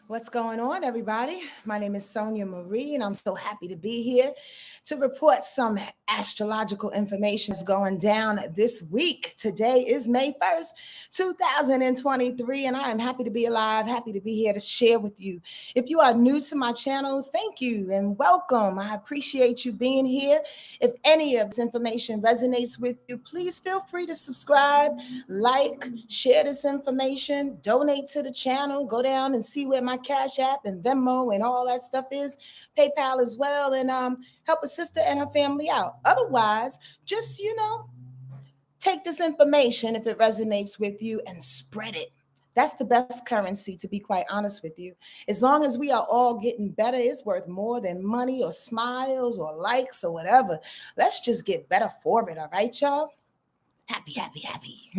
What's going on, everybody? My name is SonjaMarie, and I'm so happy to be here to report some astrological information is going down this week. Today is May 1st, 2023, and I am happy to be alive, happy to be here to share with you. If you are new to my channel, thank you and welcome. I appreciate you being here. If any of this information resonates with you, please feel free to subscribe, like, share this information, donate to the channel, go down and see where my Cash App and Venmo and all that stuff is, PayPal as well, and help a sister and her family out. Otherwise, just, take this information if it resonates with you and spread it. That's the best currency, to be quite honest with you. As long as we are all getting better, it's worth more than money or smiles or likes or whatever. Let's just get better for it, all right, y'all? Happy, happy, happy.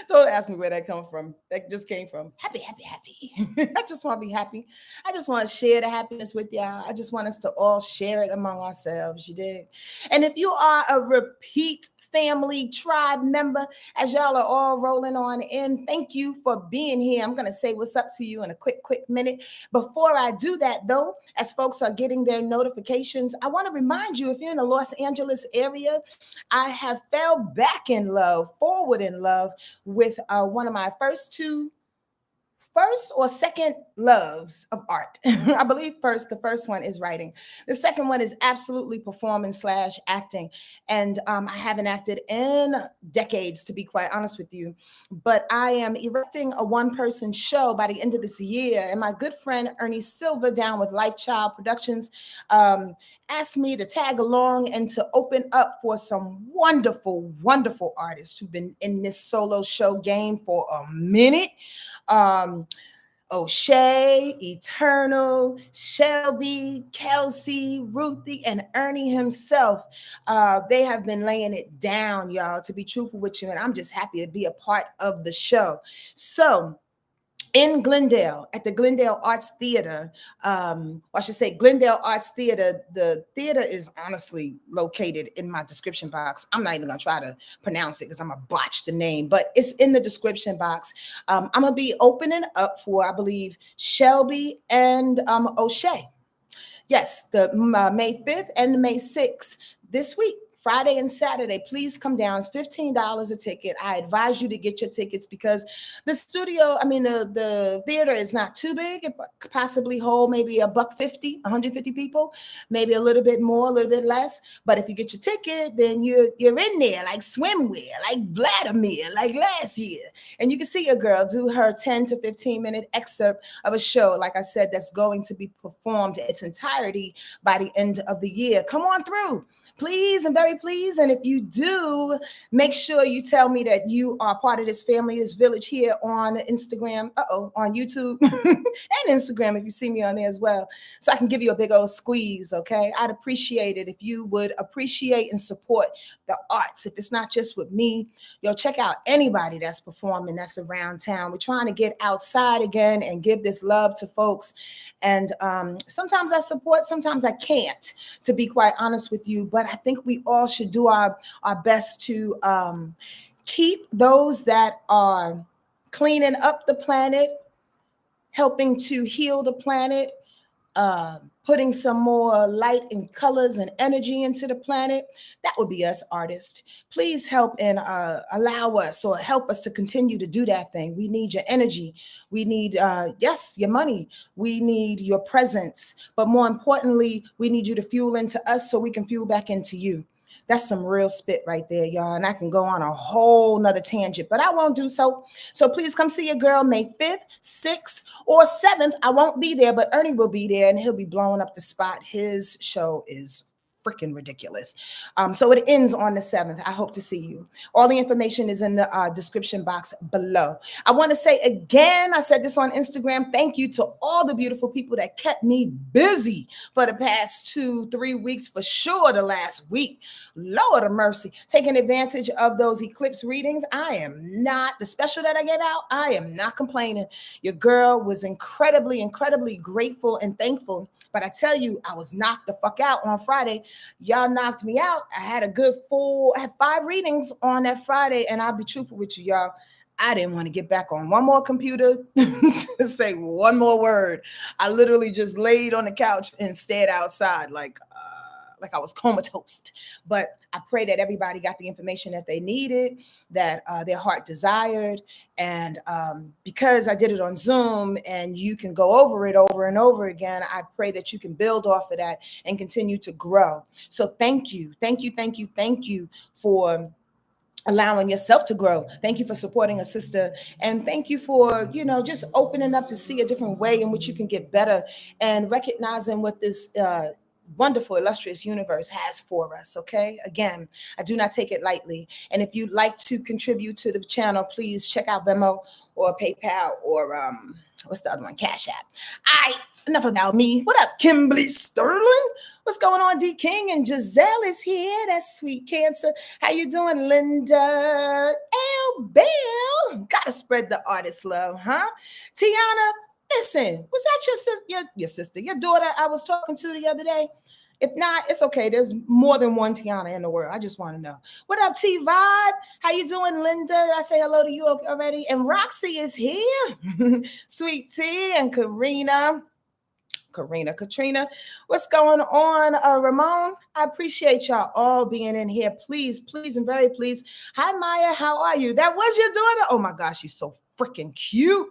Don't ask me where that comes from. That just came from happy, happy, happy. I just want to be happy. I just want to share the happiness with y'all. I just want us to all share it among ourselves. You dig? And if you are a repeat family tribe member, as y'all are all rolling on in, thank you for being here. I'm going to say what's up to you in a quick minute. Before I do that, though, as folks are getting their notifications, I want to remind you, if you're in the Los Angeles area, I have fell back in love, forward in love with one of my first or second loves of art. I believe the first one is writing. The second one is absolutely performing / acting. And I haven't acted in decades, to be quite honest with you. But I am erecting a one-person show by the end of this year. And my good friend Ernie Silva down with Life Child Productions asked me to tag along and to open up for some wonderful, wonderful artists who've been in this solo show game for a minute. O'Shea, Eternal, Shelby, Kelsey, Ruthie, and Ernie himself. They have been laying it down, y'all, to be truthful with you. And I'm just happy to be a part of the show. So in Glendale, at the Glendale Arts Theater, I should say Glendale Arts Theater, the theater is honestly located in my description box. I'm not even going to try to pronounce it because I'm going to botch the name, but it's in the description box. I'm going to be opening up for, I believe, Shelby and O'Shea. Yes, the May 5th and May 6th this week. Friday and Saturday, please come down. It's $15 a ticket. I advise you to get your tickets because the theater is not too big. It could possibly hold maybe $150, 150 people, maybe a little bit more, a little bit less. But if you get your ticket, then you're in there like swimwear, like Vladimir, like last year. And you can see a girl do her 10 to 15 minute excerpt of a show, like I said, that's going to be performed in its entirety by the end of the year. Come on through. Please and very please. And if you do, make sure you tell me that you are part of this family, this village here on Instagram, on YouTube and Instagram if you see me on there as well. So I can give you a big old squeeze, okay? I'd appreciate it if you would appreciate and support the arts. If it's not just with me, check out anybody that's performing that's around town. We're trying to get outside again and give this love to folks. And sometimes I support, sometimes I can't, to be quite honest with you. But I think we all should do our best to keep those that are cleaning up the planet, helping to heal the planet, putting some more light and colors and energy into the planet. That would be us artists. Please help and allow us or help us to continue to do that thing. We need your energy. We need, your money. We need your presence. But more importantly, we need you to fuel into us so we can fuel back into you. That's some real spit right there, y'all. And I can go on a whole nother tangent, but I won't do so. So please come see your girl May 5th, 6th, or 7th. I won't be there, but Ernie will be there and he'll be blowing up the spot. His show is freaking ridiculous. So it ends on the 7th. I hope to see you. All the information is in the description box below. I want to say again, I said this on Instagram, thank you to all the beautiful people that kept me busy for the past 2-3 weeks, for sure the last week. Lord of mercy, taking advantage of those eclipse readings. I am not, the special that I gave out, I am not complaining. Your girl was incredibly, incredibly grateful and thankful. But I tell you, I was knocked the fuck out on Friday. Y'all knocked me out. I had 5 readings on that Friday. And I'll be truthful with you, y'all. I didn't want to get back on one more computer to say one more word. I literally just laid on the couch and stared outside like I was comatose. But I pray that everybody got the information that they needed, that their heart desired. And because I did it on Zoom and you can go over it over and over again, I pray that you can build off of that and continue to grow. So thank you, thank you, thank you, thank you for allowing yourself to grow. Thank you for supporting a sister, and thank you for, just opening up to see a different way in which you can get better and recognizing what this wonderful, illustrious universe has for us. Okay, again, I do not take it lightly. And if you'd like to contribute to the channel, please check out Venmo or PayPal or what's the other one? Cash App. Enough about me. What up, Kimberly Sterling? What's going on, D King? And Giselle is here. That's sweet Cancer. How you doing, Linda? L Bell. Gotta spread the artist love, huh? Tiana, listen, was that your sister, your daughter I was talking to the other day? If not, it's okay. There's more than one Tiana in the world. I just want to know. What up, T Vibe? How you doing, Linda? Did I say hello to you already? And Roxy is here. Sweet T and Katrina, what's going on? Ramon, I appreciate y'all all being in here. Please, and very please. Hi, Maya, how are you? That was your daughter? Oh my gosh, she's so freaking cute.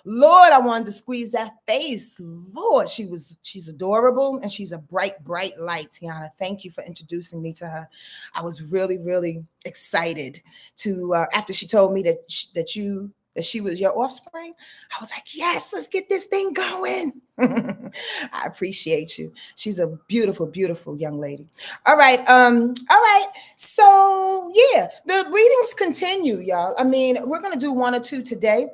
Lord, I wanted to squeeze that face. Lord, she's adorable, and she's a bright, bright light. Tiana, thank you for introducing me to her. I was really, really excited to, after she told me that she was your offspring. I was like, yes, let's get this thing going. I appreciate you. She's a beautiful, beautiful young lady. All right. So yeah, the readings continue, y'all. I mean, we're going to do one or two today.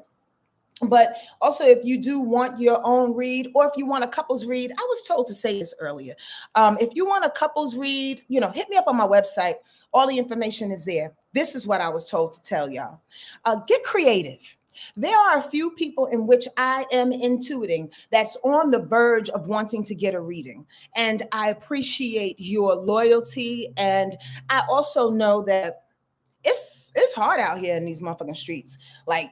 But also, if you do want your own read, or if you want a couples read, I was told to say this earlier. If you want a couples read, hit me up on my website. All the information is there. This is what I was told to tell y'all. Get creative. There are a few people in which I am intuiting that's on the verge of wanting to get a reading. And I appreciate your loyalty. And I also know that it's hard out here in these motherfucking streets. Like,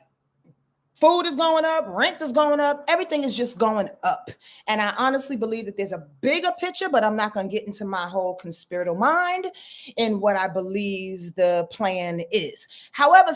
food is going up, rent is going up, everything is just going up. And I honestly believe that there's a bigger picture, but I'm not going to get into my whole conspiratorial mind in what I believe the plan is. However,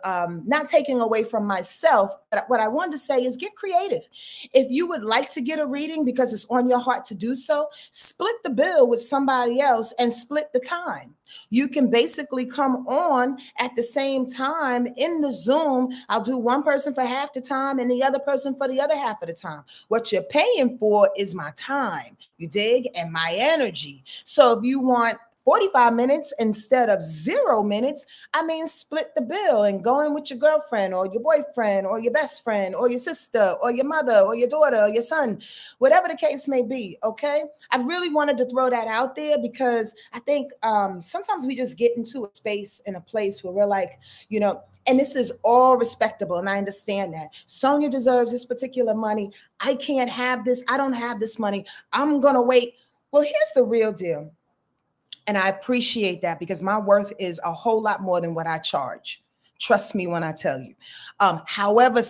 not taking away from myself, but what I wanted to say is get creative. If you would like to get a reading because it's on your heart to do so, split the bill with somebody else and split the time. You can basically come on at the same time in the Zoom. I'll do one person for half the time and the other person for the other half of the time. What you're paying for is my time, you dig, and my energy. So if you want 45 minutes instead of 0 minutes, split the bill and go in with your girlfriend or your boyfriend or your best friend or your sister or your mother or your daughter or your son, whatever the case may be, okay? I really wanted to throw that out there because I think sometimes we just get into a space and a place where we're like, and this is all respectable, and I understand that. Sonja deserves this particular money. I can't have this. I don't have this money. I'm going to wait. Well, here's the real deal. And I appreciate that because my worth is a whole lot more than what I charge. Trust me when I tell you. However,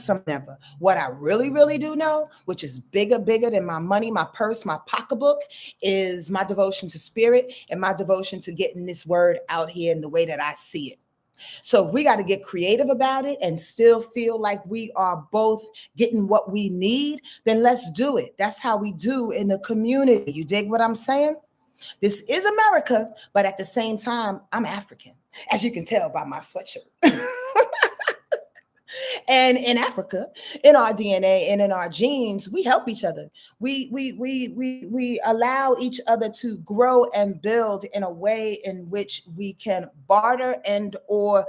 what I really, really do know, which is bigger than my money, my purse, my pocketbook, is my devotion to spirit and my devotion to getting this word out here in the way that I see it. So if we got to get creative about it and still feel like we are both getting what we need, then let's do it. That's how we do in the community. You dig what I'm saying? This is America, but at the same time, I'm African, as you can tell by my sweatshirt. And in Africa, in our DNA and in our genes, we help each other. We allow each other to grow and build in a way in which we can barter and or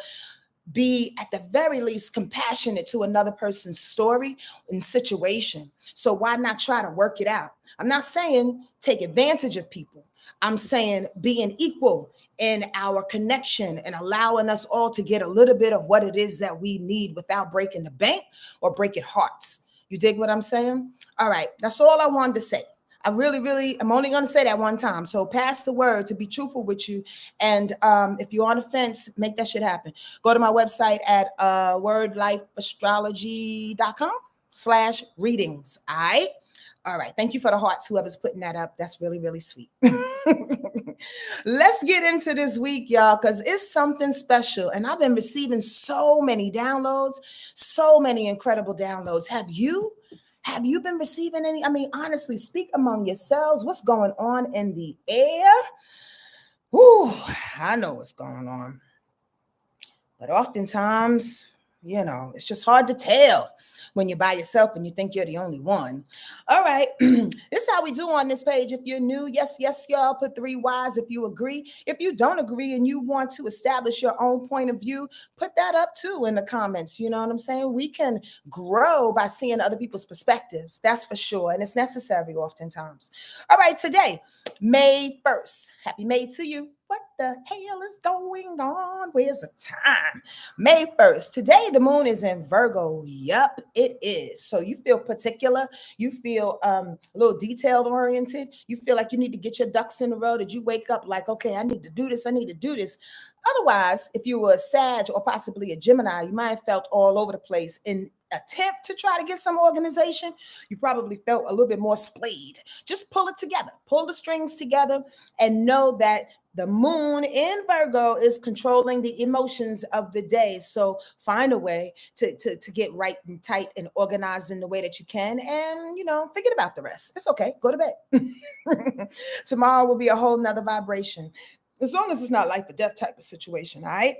be at the very least compassionate to another person's story and situation. So why not try to work it out? I'm not saying take advantage of people. I'm saying being equal in our connection and allowing us all to get a little bit of what it is that we need without breaking the bank or breaking hearts. You dig what I'm saying? All right. That's all I wanted to say. I'm only going to say that one time. So pass the word to be truthful with you. And if you're on the fence, make that shit happen. Go to my website at wordlifeastrology.com/readings. All right. Thank you for the hearts, whoever's putting that up. That's really, really sweet. Let's get into this week, y'all, because it's something special. And I've been receiving so many downloads, so many incredible downloads. Have you been receiving any? I mean, honestly, speak among yourselves. What's going on in the air? Whew, I know what's going on. But oftentimes, it's just hard to tell when you're by yourself and you think you're the only one. All right. This is how we do on this page. If you're new, yes, y'all, put 3 Y's if you agree. If you don't agree and you want to establish your own point of view, put that up too in the comments. You know what I'm saying? We can grow by seeing other people's perspectives. That's for sure. And it's necessary oftentimes. All right. Today, May 1st. Happy May to you. What the hell is going on? Where's the time? May 1st. Today, the moon is in Virgo. Yup, it is. So you feel particular. You feel a little detailed oriented. You feel like you need to get your ducks in a row. Did you wake up like, okay, I need to do this. I need to do this. Otherwise, if you were a Sag or possibly a Gemini, you might have felt all over the place in attempt to try to get some organization. You probably felt a little bit more splayed. Just pull it together. Pull the strings together and know that the moon in Virgo is controlling the emotions of the day. So find a way to get right and tight and organized in the way that you can. And, forget about the rest. It's okay. Go to bed. Tomorrow will be a whole nother vibration. As long as it's not life or death type of situation. All right.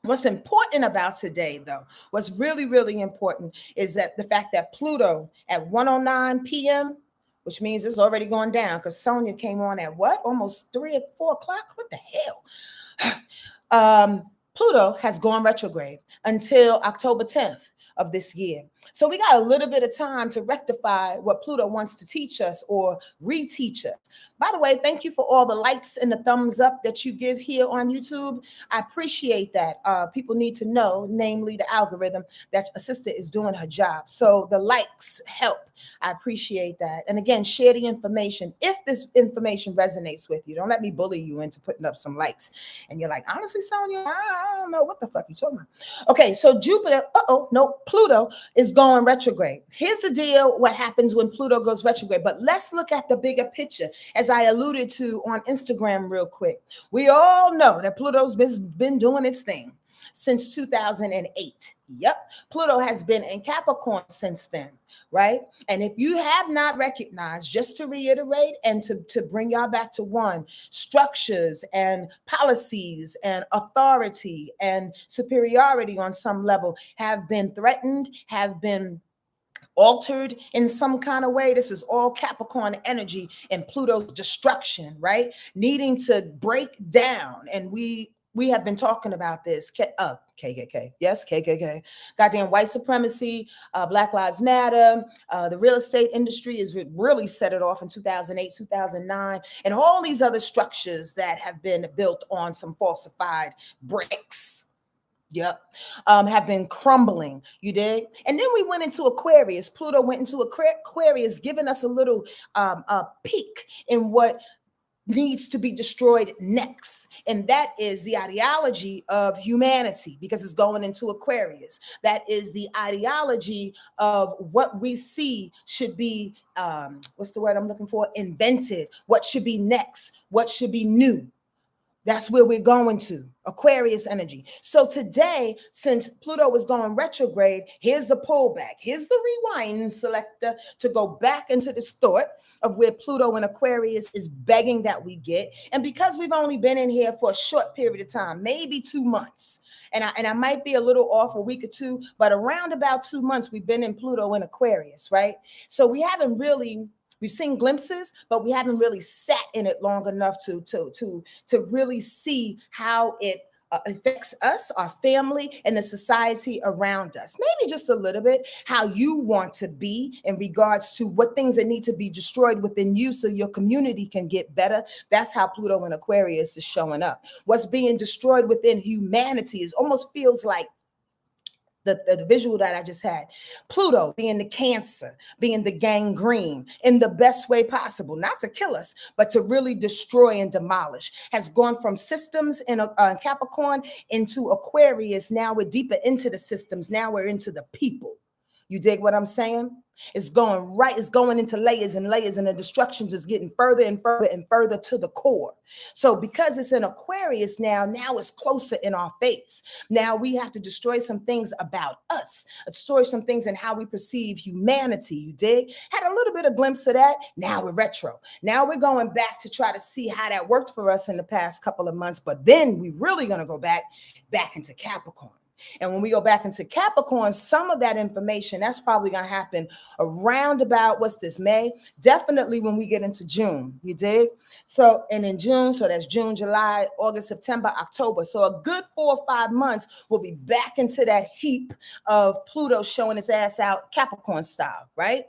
What's important about today, though, what's really, really important is that the fact that Pluto at 1:09 p.m., which means it's already going down because Sonja came on at what? Almost 3 or 4 o'clock? What the hell? Pluto has gone retrograde until October 10th of this year. So we got a little bit of time to rectify what Pluto wants to teach us or reteach us. By the way, thank you for all the likes and the thumbs up that you give here on YouTube. I appreciate that. People need to know, namely the algorithm, that a sister is doing her job. So the likes help. I appreciate that. And again, share the information. If this information resonates with you, don't let me bully you into putting up some likes. And you're like, honestly, Sonja, I don't know what the fuck you're talking about. Okay, so Pluto is going retrograde. Here's the deal, what happens when Pluto goes retrograde. But let's look at the bigger picture, as I alluded to on Instagram real quick. We all know that Pluto's been doing its thing since 2008. Yep, Pluto has been in Capricorn since then. Right. And if you have not recognized, just to reiterate and to bring y'all back to one, structures and policies and authority and superiority on some level have been threatened, have been altered in some kind of way. This is all Capricorn energy and Pluto's destruction, right? Needing to break down. And we have been talking about this. KKK. Yes, KKK. Goddamn white supremacy, Black Lives Matter. The real estate industry is really set it off in 2008, 2009, and all these other structures that have been built on some falsified bricks. Yep. Have been crumbling. You did. And then we went into Aquarius. Pluto went into Aquarius, giving us a little peek in what needs to be destroyed next. And that is the ideology of humanity, because it's going into Aquarius. That is the ideology of what we see should be, what's the word I'm looking for? Invented. What should be next? What should be new? That's where we're going to, Aquarius energy. So today, since Pluto was going retrograde, here's the pullback. Here's the rewind selector to go back into this thought of where Pluto and Aquarius is begging that we get. And because we've only been in here for a short period of time, maybe 2 months, and I might be a little off a week or two, but around about 2 months, we've been in Pluto and Aquarius, right? So we haven't really... We've seen glimpses, but we haven't really sat in it long enough to really see how it affects us, our family, and the society around us. Maybe just a little bit how you want to be in regards to what things that need to be destroyed within you so your community can get better. That's how Pluto and Aquarius is showing up. What's being destroyed within humanity is almost feels like the visual that I just had. Pluto being the Cancer, being the gangrene in the best way possible, not to kill us, but to really destroy and demolish, has gone from systems in Capricorn into Aquarius. Now we're deeper into the systems. Now we're into the people. You dig what I'm saying? It's going right. It's going into layers and layers, and the destruction is getting further and further and further to the core. So because it's in Aquarius now it's closer in our face. Now we have to destroy some things about us, destroy some things in how we perceive humanity. You dig? Had a little bit of glimpse of that. Now we're retro. Now we're going back to try to see how that worked for us in the past couple of months. But then we're really going to go back into Capricorn. And when we go back into Capricorn, some of that information, that's probably going to happen around about, what's this, May? Definitely when we get into June, you dig? So, and in June, so that's June, July, August, September, October. So a good 4 or 5 months, we'll be back into that heap of Pluto showing its ass out Capricorn style, right?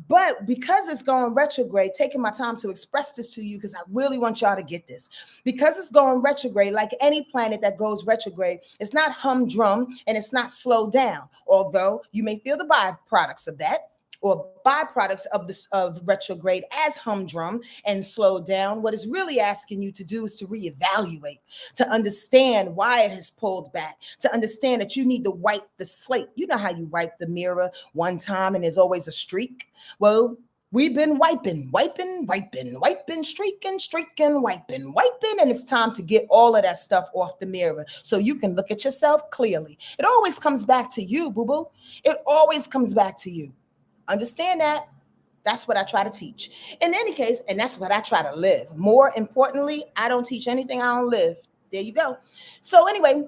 But because it's going retrograde, taking my time to express this to you because I really want y'all to get this. Because it's going retrograde, like any planet that goes retrograde, it's not humdrum and it's not slowed down. Although you may feel the byproducts of that, or byproducts of retrograde as humdrum and slow down. What it's really asking you to do is to reevaluate, to understand why it has pulled back, to understand that you need to wipe the slate. You know how you wipe the mirror one time and there's always a streak? Well, we've been wiping, streaking, wiping, and it's time to get all of that stuff off the mirror so you can look at yourself clearly. It always comes back to you, boo-boo. It always comes back to you. Understand that. That's what I try to teach. In any case, and that's what I try to live. More importantly, I don't teach anything I don't live. There you go. So anyway,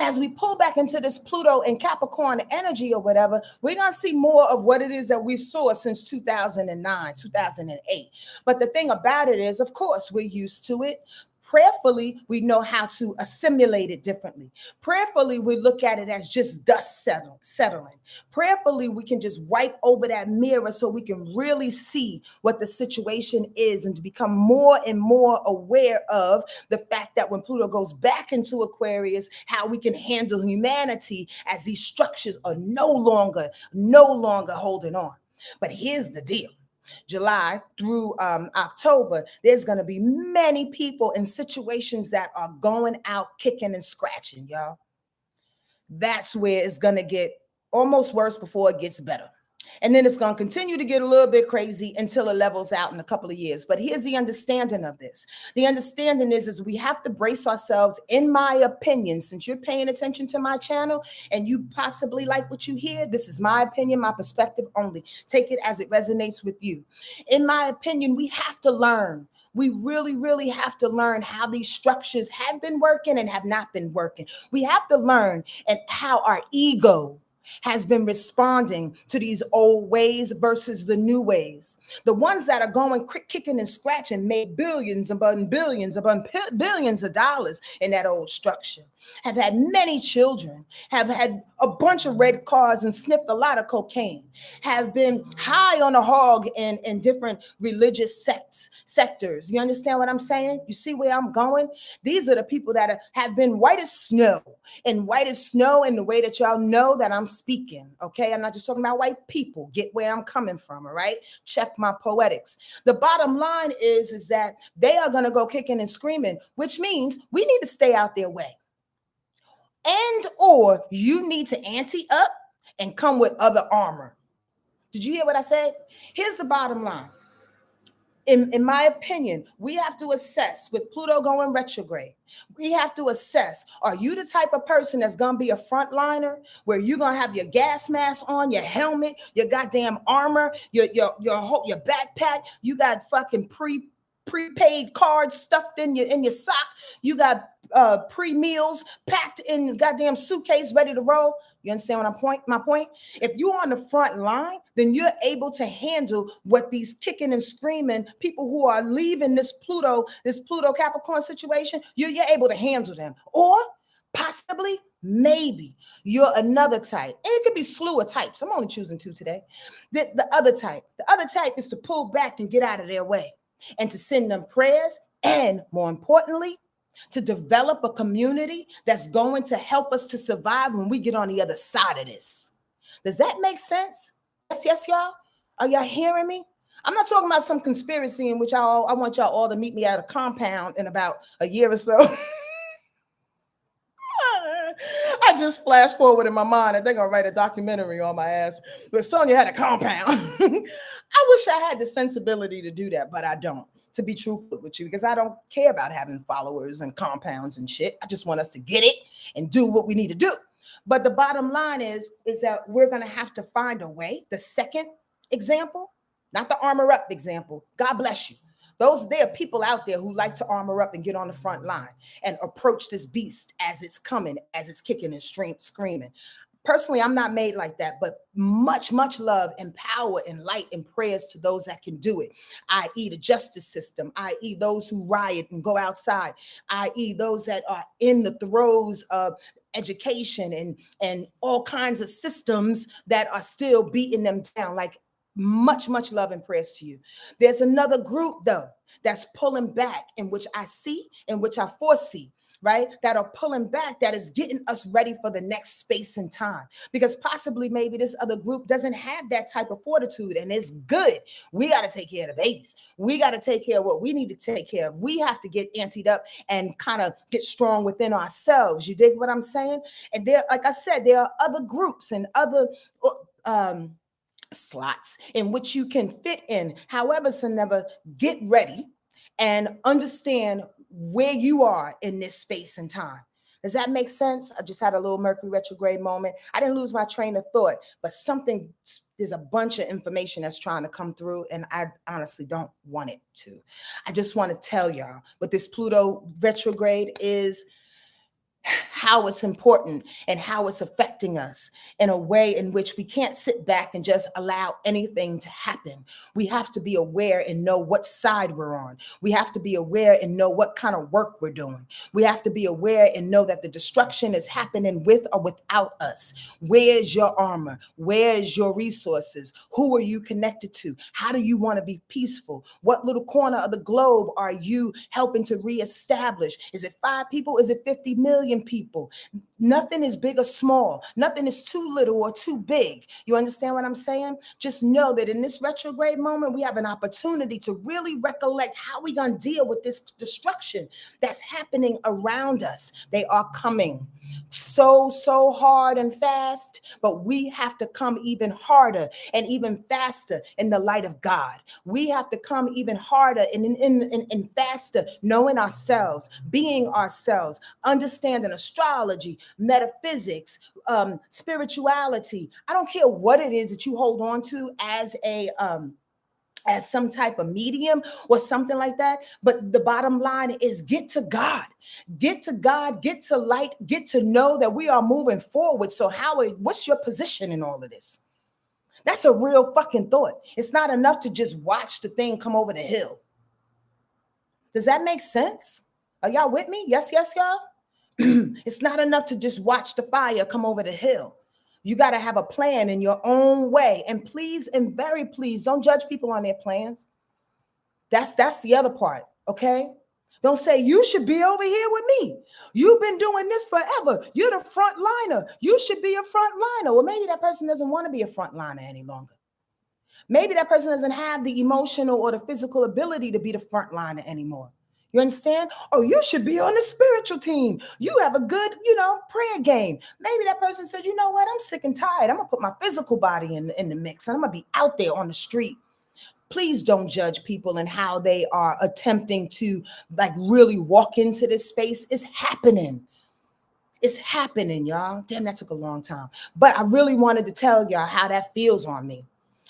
as we pull back into this Pluto and Capricorn energy or whatever, we're going to see more of what it is that we saw since 2009, 2008. But the thing about it is, of course, we're used to it. Prayerfully, we know how to assimilate it differently. Prayerfully, we look at it as just dust settling. Prayerfully, we can just wipe over that mirror so we can really see what the situation is and to become more and more aware of the fact that when Pluto goes back into Aquarius, how we can handle humanity as these structures are no longer holding on. But here's the deal. July through October, there's going to be many people in situations that are going out kicking and scratching, y'all. That's where it's going to get almost worse before it gets better. And then it's going to continue to get a little bit crazy until it levels out in a couple of years. But here's the understanding of this. The understanding is we have to brace ourselves, in my opinion, since you're paying attention to my channel and you possibly like what you hear. This is my opinion, my perspective only. Take it as it resonates with you. In my opinion, we have to learn. We really, really have to learn how these structures have been working and have not been working. We have to learn and how our ego has been responding to these old ways versus the new ways. The ones that are going kicking and scratching made billions upon billions upon billions of dollars in that old structure, have had many children, have had a bunch of red cars and sniffed a lot of cocaine, have been high on a hog in different religious sectors. You understand what I'm saying? You see where I'm going? These are the people that have been white as snow in the way that y'all know that I'm speaking. Okay. I'm not just talking about white people. Get where I'm coming from. All right. Check my poetics. The bottom line is that they are going to go kicking and screaming, which means we need to stay out their way. And or you need to ante up and come with other armor. Did you hear what I said? Here's the bottom line. In my opinion, we have to assess with Pluto going retrograde. We have to assess, are you the type of person that's going to be a frontliner where you're going to have your gas mask on, your helmet, your goddamn armor, your backpack, you got fucking prepaid cards stuffed in your sock, you got pre-meals packed in the goddamn suitcase ready to roll. You understand what my point? If you're on the front line, then you're able to handle what these kicking and screaming people who are leaving this Pluto Capricorn situation, you're able to handle them. Or possibly, maybe you're another type. And it could be slew of types. I'm only choosing 2 today. The other type is to pull back and get out of their way and to send them prayers and, more importantly, to develop a community that's going to help us to survive when we get on the other side of this. Does that make sense? Yes, y'all? Are y'all hearing me? I'm not talking about some conspiracy in which I want y'all all to meet me at a compound in about a year or so. I just flash forward in my mind. I think I'll write a documentary on my ass. But Sonja had a compound. I wish I had the sensibility to do that, but I don't, to be truthful with you, because I don't care about having followers and compounds and shit. I just want us to get it and do what we need to do. But the bottom line is that we're going to have to find a way. The second example, not the armor up example. God bless you. There are people out there who like to armor up and get on the front line and approach this beast as it's coming, as it's kicking and screaming. Personally, I'm not made like that, but much love and power and light and prayers to those that can do it, i.e. the justice system, i.e. those who riot and go outside, i.e. those that are in the throes of education and all kinds of systems that are still beating them down. Like, much love and prayers to you. There's another group, though, that's pulling back, in which I see, in which I foresee, right? That are pulling back, that is getting us ready for the next space and time. Because possibly maybe this other group doesn't have that type of fortitude, and it's good. We got to take care of the babies. We got to take care of what we need to take care of. We have to get anteed up and kind of get strong within ourselves. You dig what I'm saying? And there, like I said, there are other groups and other slots in which you can fit in. However, so never get ready and understand where you are in this space and time. Does that make sense? I just had a little Mercury retrograde moment. I didn't lose my train of thought, but there's a bunch of information that's trying to come through, and I honestly don't want it to. I just want to tell y'all what this Pluto retrograde is, how it's important and how it's affecting us in a way in which we can't sit back and just allow anything to happen. We have to be aware and know what side we're on. We have to be aware and know what kind of work we're doing. We have to be aware and know that the destruction is happening with or without us. Where's your armor? Where's your resources? Who are you connected to? How do you want to be peaceful? What little corner of the globe are you helping to reestablish? Is it 5 people? Is it 50 million people? Nothing is big or small. Nothing is too little or too big. You understand what I'm saying? Just know that in this retrograde moment, we have an opportunity to really recollect how we're going to deal with this destruction that's happening around us. They are coming so hard and fast, but we have to come even harder and even faster in the light of God. We have to come even harder and faster, knowing ourselves, being ourselves, understanding astrology, metaphysics, spirituality. I don't care what it is that you hold on to as some type of medium or something like that. But the bottom line is get to God, get to light, get to know that we are moving forward. So what's your position in all of this? That's a real fucking thought. It's not enough to just watch the thing come over the hill. Does that make sense? Are y'all with me? Yes, y'all? It's not enough to just watch the fire come over the hill. You got to have a plan in your own way. And please, and very please, don't judge people on their plans. That's the other part, okay? Don't say, you should be over here with me. You've been doing this forever. You're the front liner. You should be a front liner. Well, maybe that person doesn't want to be a front liner any longer. Maybe that person doesn't have the emotional or the physical ability to be the front liner anymore. You understand? Oh, you should be on the spiritual team. You have a good, prayer game. Maybe that person said, you know what? I'm sick and tired. I'm going to put my physical body in the mix, and I'm going to be out there on the street. Please don't judge people and how they are attempting to really walk into this space. It's happening. It's happening, y'all. Damn, that took a long time. But I really wanted to tell y'all how that feels on me,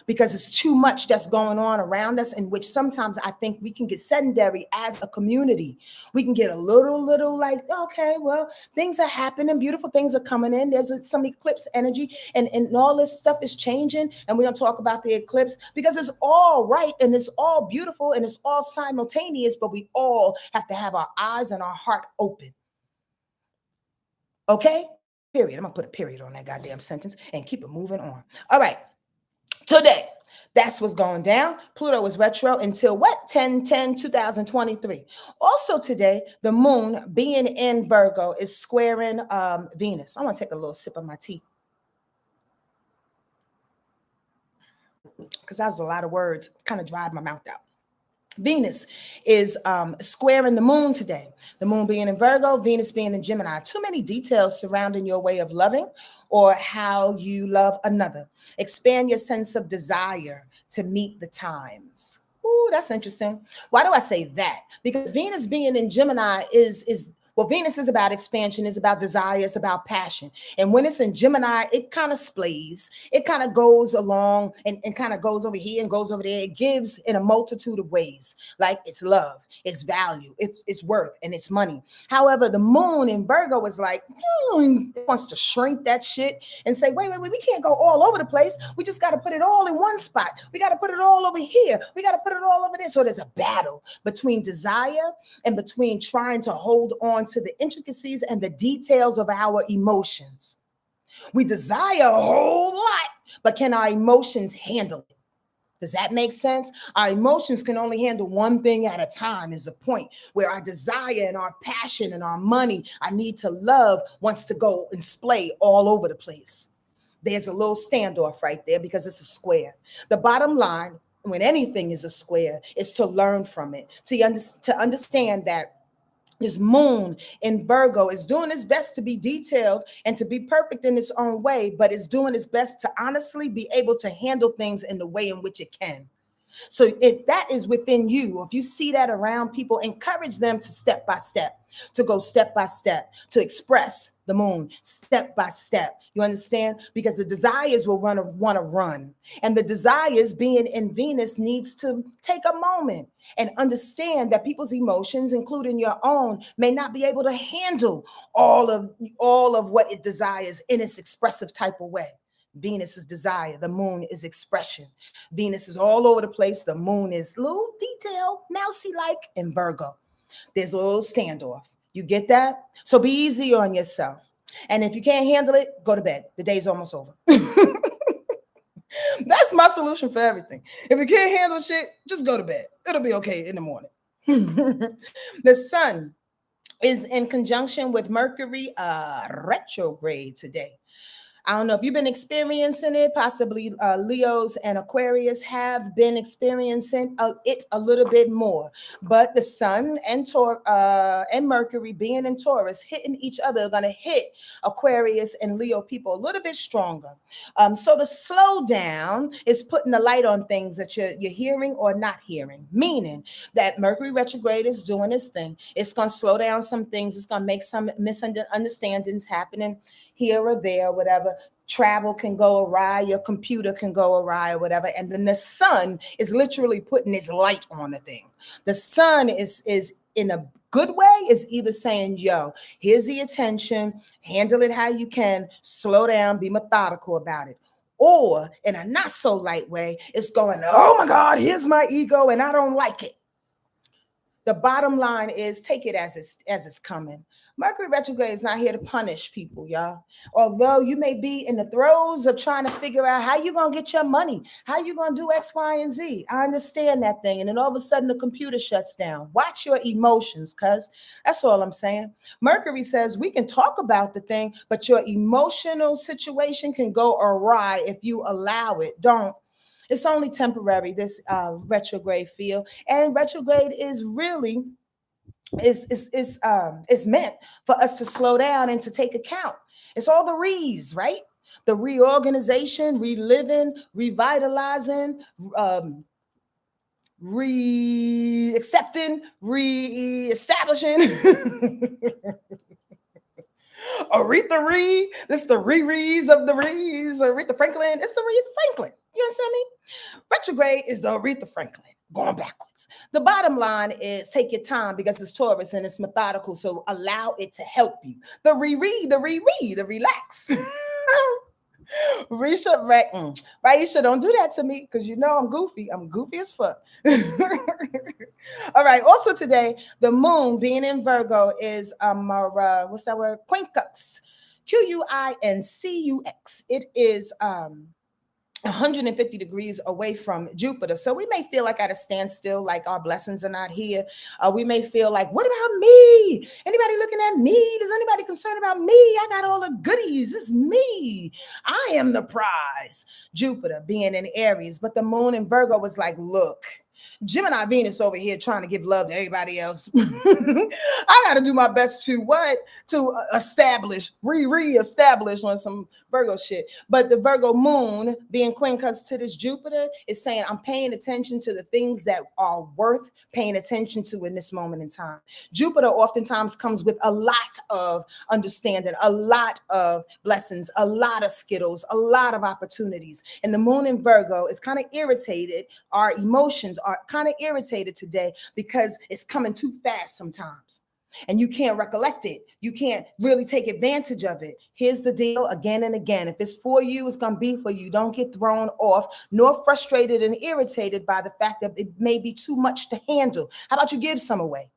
because it's too much that's going on around us, in which sometimes I think we can get sedentary as a community. We can get a little like, okay, well, things are happening. Beautiful things are coming in. There's some eclipse energy and all this stuff is changing. And we're going to talk about the eclipse because it's all right and it's all beautiful and it's all simultaneous, but we all have to have our eyes and our heart open. Okay? Period. I'm going to put a period on that goddamn sentence and keep it moving on. All right. Today, That's what's going down. Pluto is retro until what? 10/10/2023. Also today, the moon being in Virgo is squaring Venus. I want to take a little sip of my tea because that was a lot of words, kind of dried my mouth out. Venus is squaring the moon today. The moon being in Virgo, Venus being in Gemini. Too many details surrounding your way of loving or how you love another. Expand your sense of desire to meet the times. Ooh, that's interesting. Why do I say that? Because Venus being in Gemini is well, Venus is about expansion, it's about desire, it's about passion. And when it's in Gemini, it kind of splays, it kind of goes along and kind of goes over here and goes over there. It gives in a multitude of ways, like it's love, it's value, it's worth, and it's money. However, the moon in Virgo is like, it wants to shrink that shit and say, wait, we can't go all over the place. We just got to put it all in one spot. We got to put it all over here. We got to put it all over there. So there's a battle between desire and between trying to hold on to the intricacies and the details of our emotions. We desire a whole lot, but can our emotions handle it? Does that make sense? Our emotions can only handle one thing at a time, is the point, where our desire and our passion and our money, our need to love, wants to go and splay all over the place. There's a little standoff right there because it's a square. The bottom line, when anything is a square, is to learn from it, to understand that this moon in Virgo is doing its best to be detailed and to be perfect in its own way, but it's doing its best to honestly be able to handle things in the way in which it can. So if that is within you, or if you see that around people, encourage them to step by step, to go step by step, to express the moon step by step. You understand? Because the desires will want to run. And the desires being in Venus needs to take a moment and understand that people's emotions, including your own, may not be able to handle all of what it desires in its expressive type of way. Venus is desire. The moon is expression. Venus is all over the place. The moon is little detail, mousy-like in Virgo. There's a little standoff. You get that? So be easy on yourself. And if you can't handle it, go to bed. The day's almost over. That's my solution for everything. If you can't handle shit, just go to bed. It'll be okay in the morning. The sun is in conjunction with Mercury retrograde today. I don't know if you've been experiencing it. Possibly Leos and Aquarius have been experiencing it a little bit more. But the Sun and Mercury being in Taurus, hitting each other, are going to hit Aquarius and Leo people a little bit stronger. So the slowdown is putting the light on things that you're hearing or not hearing, meaning that Mercury retrograde is doing its thing. It's going to slow down some things. It's going to make some misunderstandings happening here or there, whatever. Travel can go awry, your computer can go awry, or whatever. And then the sun is literally putting its light on the thing. The sun is in a good way, is either saying, yo, here's the attention, handle it how you can, slow down, be methodical about it. Or in a not so light way, it's going, oh my God, here's my ego and I don't like it. The bottom line is take it as it's coming. Mercury retrograde is not here to punish people, y'all. Although you may be in the throes of trying to figure out how you're going to get your money, how you're going to do X, Y, and Z. I understand that thing. And then all of a sudden the computer shuts down. Watch your emotions, cuz that's all I'm saying. Mercury says we can talk about the thing, but your emotional situation can go awry if you allow it. Don't. It's only temporary, this retrograde feel. And retrograde is really is meant for us to slow down and to take account. It's all the re's, right? The reorganization, reliving, revitalizing, re-accepting, re-establishing. Aretha Reed, this is the Rees of the Rees, Aretha Franklin, it's the Aretha Franklin. You understand me? Retrograde is the Aretha Franklin, going backwards. The bottom line is take your time because it's Taurus and it's methodical, so allow it to help you. The reread, the reread, the relax. Raisha, don't do that to me because you know I'm goofy. I'm goofy as fuck. All right. Also today, the moon being in Virgo is what's that word? Quincux. Quincux. It is 150 degrees away from Jupiter. So we may feel like at a standstill, like our blessings are not here. We may feel like, what about me? Anybody looking at me? Does anybody concerned about me? I got all the goodies. It's me. I am the prize. Jupiter being in Aries, but the moon in Virgo was like, look, Gemini Venus over here trying to give love to everybody else. I got to do my best to what? To establish, re-establish on some Virgo shit. But the Virgo moon being queen cuts to this Jupiter is saying I'm paying attention to the things that are worth paying attention to in this moment in time. Jupiter oftentimes comes with a lot of understanding, a lot of blessings, a lot of skittles, a lot of opportunities. And the moon in Virgo is kind of irritated. Our emotions are kind of irritated today because it's coming too fast sometimes. And you can't recollect it. You can't really take advantage of it. Here's the deal again and again. If it's for you, it's going to be for you. Don't get thrown off, nor frustrated and irritated by the fact that it may be too much to handle. How about you give some away?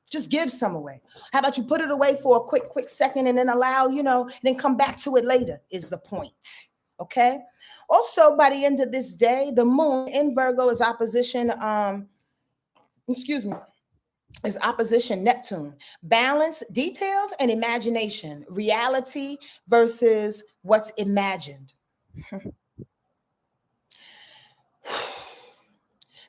Just give some away. How about you put it away for a quick second and then allow, then come back to it later is the point. Okay. Also, by the end of this day, the moon in Virgo is opposition, is opposition Neptune. Balance, details, and imagination. Reality versus what's imagined.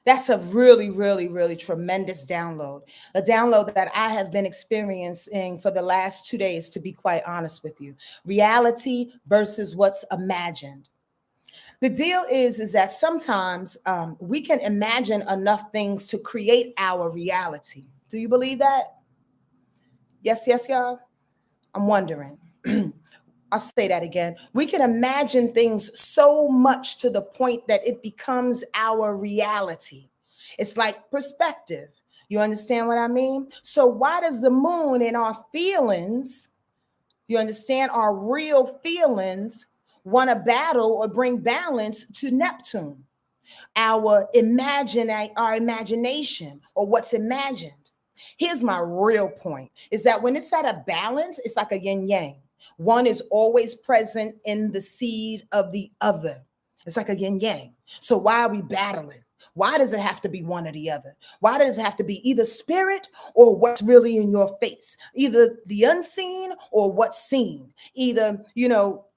That's a really, really, really tremendous download. A download that I have been experiencing for the last 2 days, to be quite honest with you. Reality versus what's imagined. The deal is that sometimes we can imagine enough things to create our reality. Do you believe that? Yes, y'all. I'm wondering. I'll say that again. We can imagine things so much to the point that it becomes our reality. It's like perspective. You understand what I mean? So why does the moon in our feelings, you understand, our real feelings, want to battle or bring balance to Neptune? Our imagination or what's imagined. Here's my real point is that when it's at a balance, it's like a yin yang. One is always present in the seed of the other. It's like a yin yang. So why are we battling? Why does it have to be one or the other? Why does it have to be either spirit or what's really in your face? Either the unseen or what's seen. Either,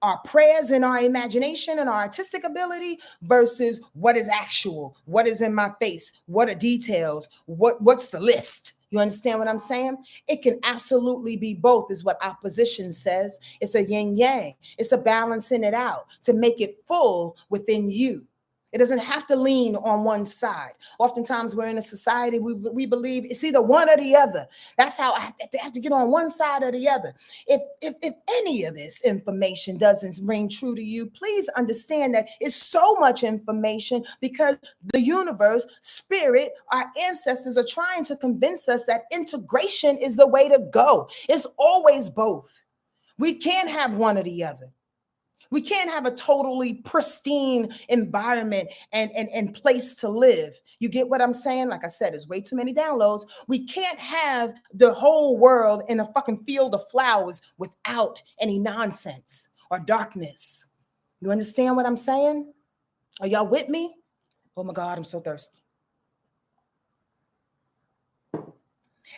our prayers and our imagination and our artistic ability versus what is actual, what is in my face, what are details, what's the list? You understand what I'm saying? It can absolutely be both, is what opposition says. It's a yin yang. It's a balancing it out to make it full within you. It doesn't have to lean on one side. Oftentimes we're in a society, we believe it's either one or the other. That's how I have to get on one side or the other. If any of this information doesn't ring true to you, please understand that it's so much information because the universe, spirit, our ancestors are trying to convince us that integration is the way to go. It's always both. We can't have one or the other. We can't have a totally pristine environment and place to live. You get what I'm saying? Like I said, there's way too many downloads. We can't have the whole world in a fucking field of flowers without any nonsense or darkness. You understand what I'm saying? Are y'all with me? Oh my God, I'm so thirsty.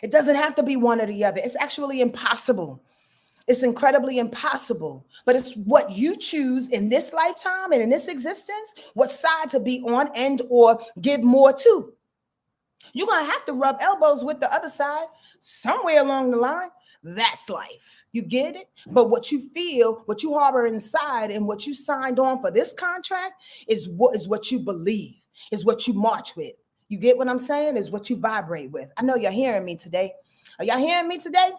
It doesn't have to be one or the other. It's actually impossible. It's incredibly impossible, but it's what you choose in this lifetime and in this existence, what side to be on and or give more to. You're going to have to rub elbows with the other side somewhere along the line. That's life. You get it? But what you feel, what you harbor inside and what you signed on for this contract is what you believe, is what you march with. You get what I'm saying? Is what you vibrate with. I know you're hearing me today. Are y'all hearing me today?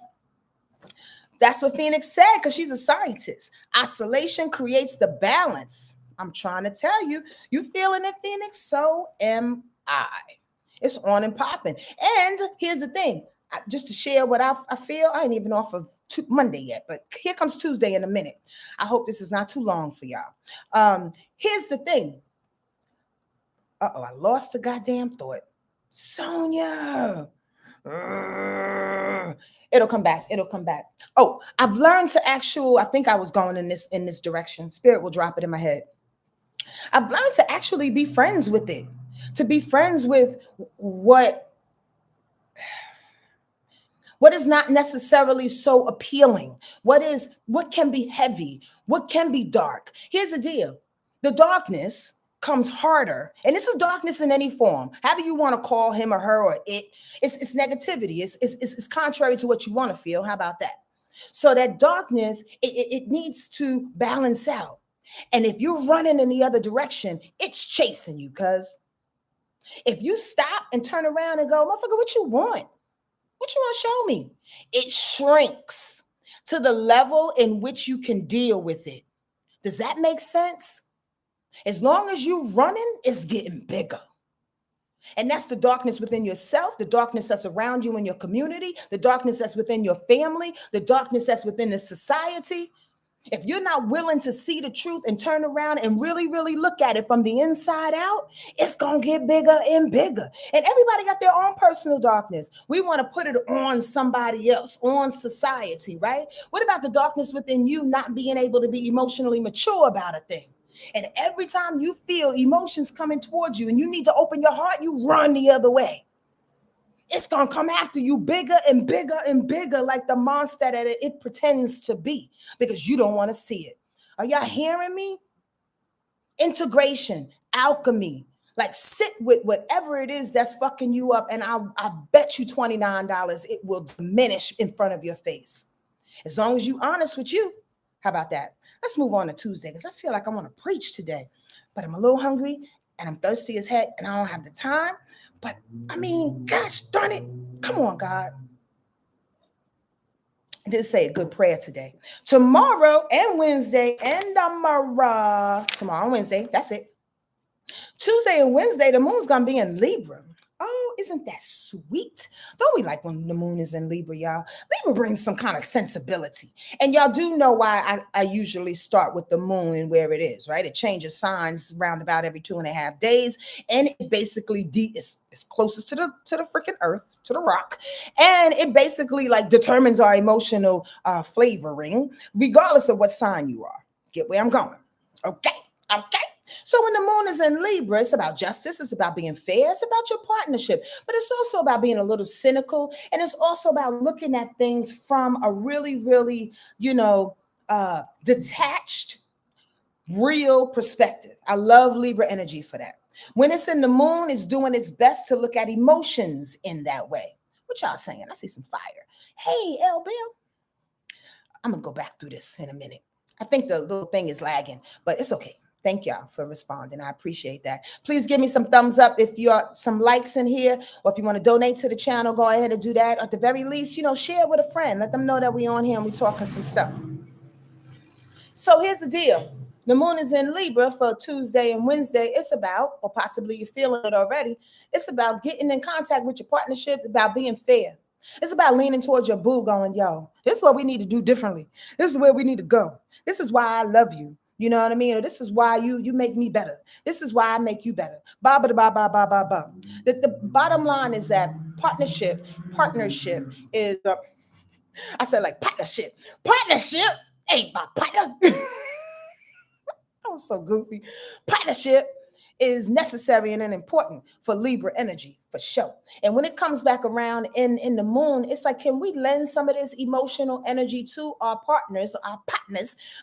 That's what Phoenix said, because she's a scientist. Isolation creates the balance. I'm trying to tell you, you feeling it, Phoenix? So am I. It's on and popping. And here's the thing, just to share what I feel, I ain't even off of Monday yet, but here comes Tuesday in a minute. I hope this is not too long for y'all. Here's the thing. I lost the goddamn thought. Sonja. It'll come back. Oh, I've learned to I think I was going in this direction. Spirit will drop it in my head. I've learned to actually be friends with it, to be friends with what is not necessarily so appealing, what can be heavy, what can be dark. Here's the deal. The darkness comes harder, and this is darkness in any form, however you want to call him or her or it. It's negativity. It's contrary to what you want to feel. How about that? So that darkness, it needs to balance out. And if you're running in the other direction, it's chasing you. Because if you stop and turn around and go, motherfucker, what you want? What you want to show me? It shrinks to the level in which you can deal with it. Does that make sense? As long as you running, it's getting bigger. And that's the darkness within yourself, the darkness that's around you in your community, the darkness that's within your family, the darkness that's within the society. If you're not willing to see the truth and turn around and really, really look at it from the inside out, it's going to get bigger and bigger. And everybody got their own personal darkness. We want to put it on somebody else, on society, right? What about the darkness within you not being able to be emotionally mature about a thing? And every time you feel emotions coming towards you and you need to open your heart, you run the other way. It's going to come after you bigger and bigger and bigger, like the monster that it pretends to be, because you don't want to see it. Are y'all hearing me? Integration, alchemy, like sit with whatever it is that's fucking you up. And I bet you $29 it will diminish in front of your face. As long as you're honest with you. How about that? Let's move on to Tuesday, because I feel like I want to preach today, but I'm a little hungry and I'm thirsty as heck and I don't have the time. But I mean, gosh darn it. Come on, God. I did say a good prayer today. Tomorrow and Wednesday and tomorrow and Wednesday, that's it. Tuesday and Wednesday, the moon's going to be in Libra. Oh, isn't that sweet? Don't we like when the moon is in Libra, y'all? Libra brings some kind of sensibility. And y'all do know why I usually start with the moon and where it is, right? It changes signs round about every 2.5 days. And it basically is closest to the freaking earth, to the rock. And it basically like determines our emotional flavoring, regardless of what sign you are. Get where I'm going. Okay. So when the moon is in Libra, it's about justice. It's about being fair. It's about your partnership. But it's also about being a little cynical. And it's also about looking at things from a really, really, detached, real perspective. I love Libra energy for that. When it's in the moon, it's doing its best to look at emotions in that way. What y'all saying? I see some fire. Hey, L. Bill. I'm going to go back through this in a minute. I think the little thing is lagging, but it's okay. Thank y'all for responding. I appreciate that. Please give me some thumbs up if you are some likes in here, or if you want to donate to the channel, go ahead and do that. At the very least, share it with a friend. Let them know that we on here and we talking some stuff. So here's the deal. The moon is in Libra for Tuesday and Wednesday. It's about, or possibly you're feeling it already, it's about getting in contact with your partnership, about being fair. It's about leaning towards your boo going, yo, this is what we need to do differently. This is where we need to go. This is why I love you. You know what I mean? Or this is why you make me better. This is why I make you better. The bottom line is that partnership is, I said like partnership. Partnership ain't my partner. I was so goofy. Partnership is necessary and important for Libra energy, for sure. And when it comes back around in the moon, it's like, can we lend some of this emotional energy to our partners,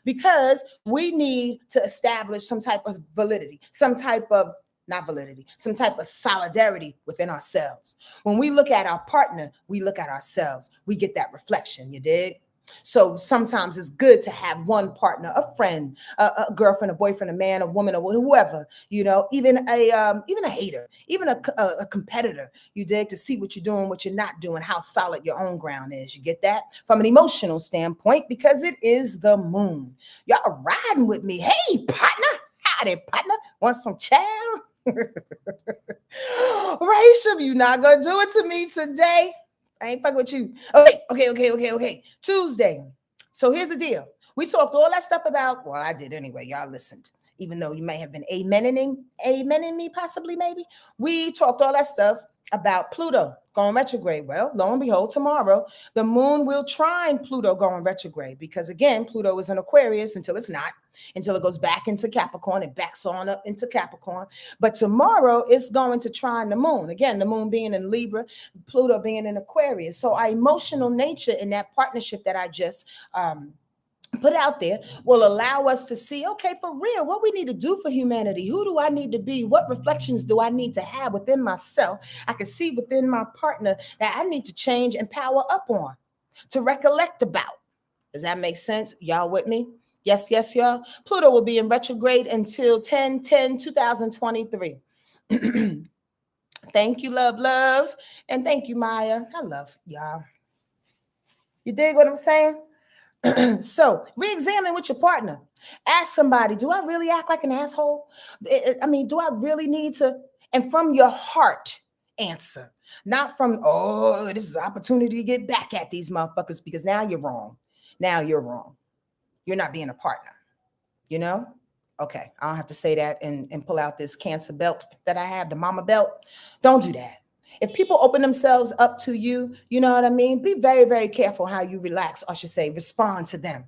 because we need to establish some type of validity, some type of solidarity within ourselves. When we look at our partner, we look at ourselves. We get that reflection, you dig? So sometimes it's good to have one partner, a friend, a girlfriend, a boyfriend, a man, a woman, or whoever, even a hater, even a competitor, you dig, to see what you're doing, what you're not doing, how solid your own ground is. You get that from an emotional standpoint, because it is the moon. Y'all riding with me. Hey, partner. Howdy, partner. Want some chow? Rachel, you not going to do it to me today. I ain't fucking with you. Okay. Tuesday. So here's the deal. We talked all that stuff about, well, I did anyway. Y'all listened, even though you may have been amening me, possibly, maybe. We talked all that stuff about Pluto going retrograde. Well, lo and behold, tomorrow the moon will trine Pluto going retrograde, because again, Pluto is in Aquarius until it's not, until it goes back into Capricorn. It backs on up into Capricorn. But tomorrow it's going to trine the moon. Again, the moon being in Libra, Pluto being in Aquarius. So our emotional nature in that partnership that I just put out there will allow us to see, okay, for real, what we need to do for humanity. Who do I need to be? What reflections do I need to have within myself? I can see within my partner that I need to change and power up on, to recollect about. Does that make sense? Y'all with me? Yes, yes, y'all. Pluto will be in retrograde until 10/10/2023. Thank you, love. And thank you, Maya. I love y'all. You dig what I'm saying? So re-examine with your partner. Ask somebody, do I really act like an asshole? I mean, do I really need to? And from your heart, answer. Not from, oh, this is an opportunity to get back at these motherfuckers, because now you're wrong. Now you're wrong. You're not being a partner, you know? Okay, I don't have to say that and pull out this Cancer belt that I have, the mama belt. Don't do that. If people open themselves up to you, you know what I mean? Be very, very careful how you relax, or I should say, respond to them.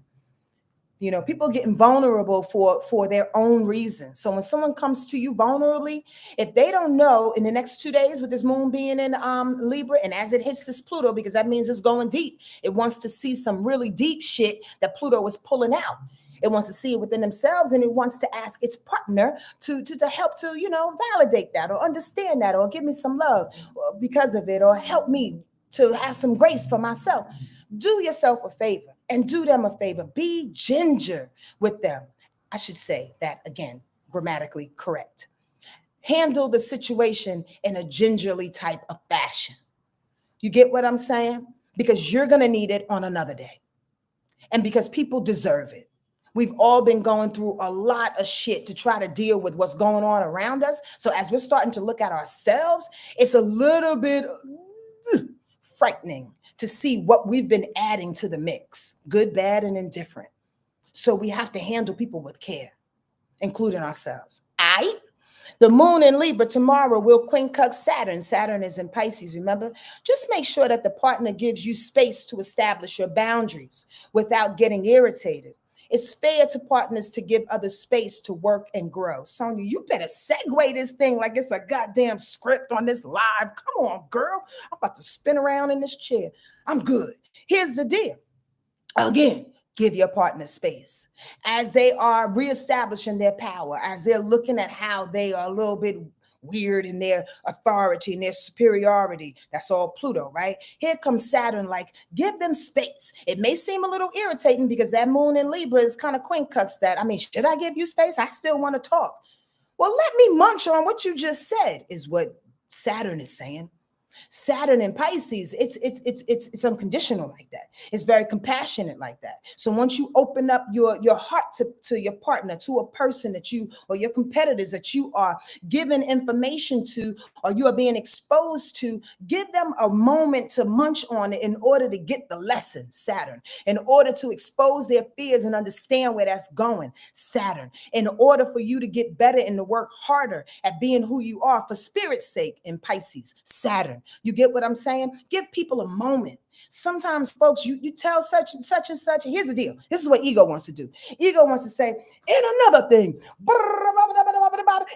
You know, people getting vulnerable for their own reasons. So when someone comes to you vulnerably, if they don't know in the next 2 days with this moon being in Libra, and as it hits this Pluto, because that means it's going deep, it wants to see some really deep shit that Pluto is pulling out. It wants to see it within themselves, and it wants to ask its partner to help to, you know, validate that or understand that or give me some love because of it, or help me to have some grace for myself. Do yourself a favor and do them a favor. Be ginger with them. I should say that again, grammatically correct. Handle the situation in a gingerly type of fashion. You get what I'm saying? Because you're going to need it on another day. And because people deserve it. We've all been going through a lot of shit to try to deal with what's going on around us. So as we're starting to look at ourselves, it's a little bit frightening to see what we've been adding to the mix, good, bad, and indifferent. So we have to handle people with care, including ourselves. The moon in Libra tomorrow will quincunx Saturn. Saturn is in Pisces, remember? Just make sure that the partner gives you space to establish your boundaries without getting irritated. It's fair to partners to give others space to work and grow. Sonja, you better segue this thing like it's a goddamn script on this live. Come on, girl. I'm about to spin around in this chair. I'm good. Here's the deal. Again, give your partner space. As they are reestablishing their power, as they're looking at how they are a little bit weird in their authority and their superiority. That's all Pluto, right? Here comes Saturn, like, give them space. It may seem a little irritating because that moon in Libra is kind of quincunx that. I mean, should I give you space? I still want to talk. Well, let me munch on what you just said, is what Saturn is saying. Saturn in Pisces, it's unconditional like that. It's very compassionate like that. So once you open up your heart to your partner, to a person that you, or your competitors that you are giving information to, or you are being exposed to, give them a moment to munch on it in order to get the lesson, Saturn, in order to expose their fears and understand where that's going, Saturn, in order for you to get better and to work harder at being who you are for spirit's sake, in Pisces, Saturn. You get what I'm saying? Give people a moment. Sometimes, folks, you tell such and such and such. Here's the deal. This is what ego wants to do. Ego wants to say, and another thing,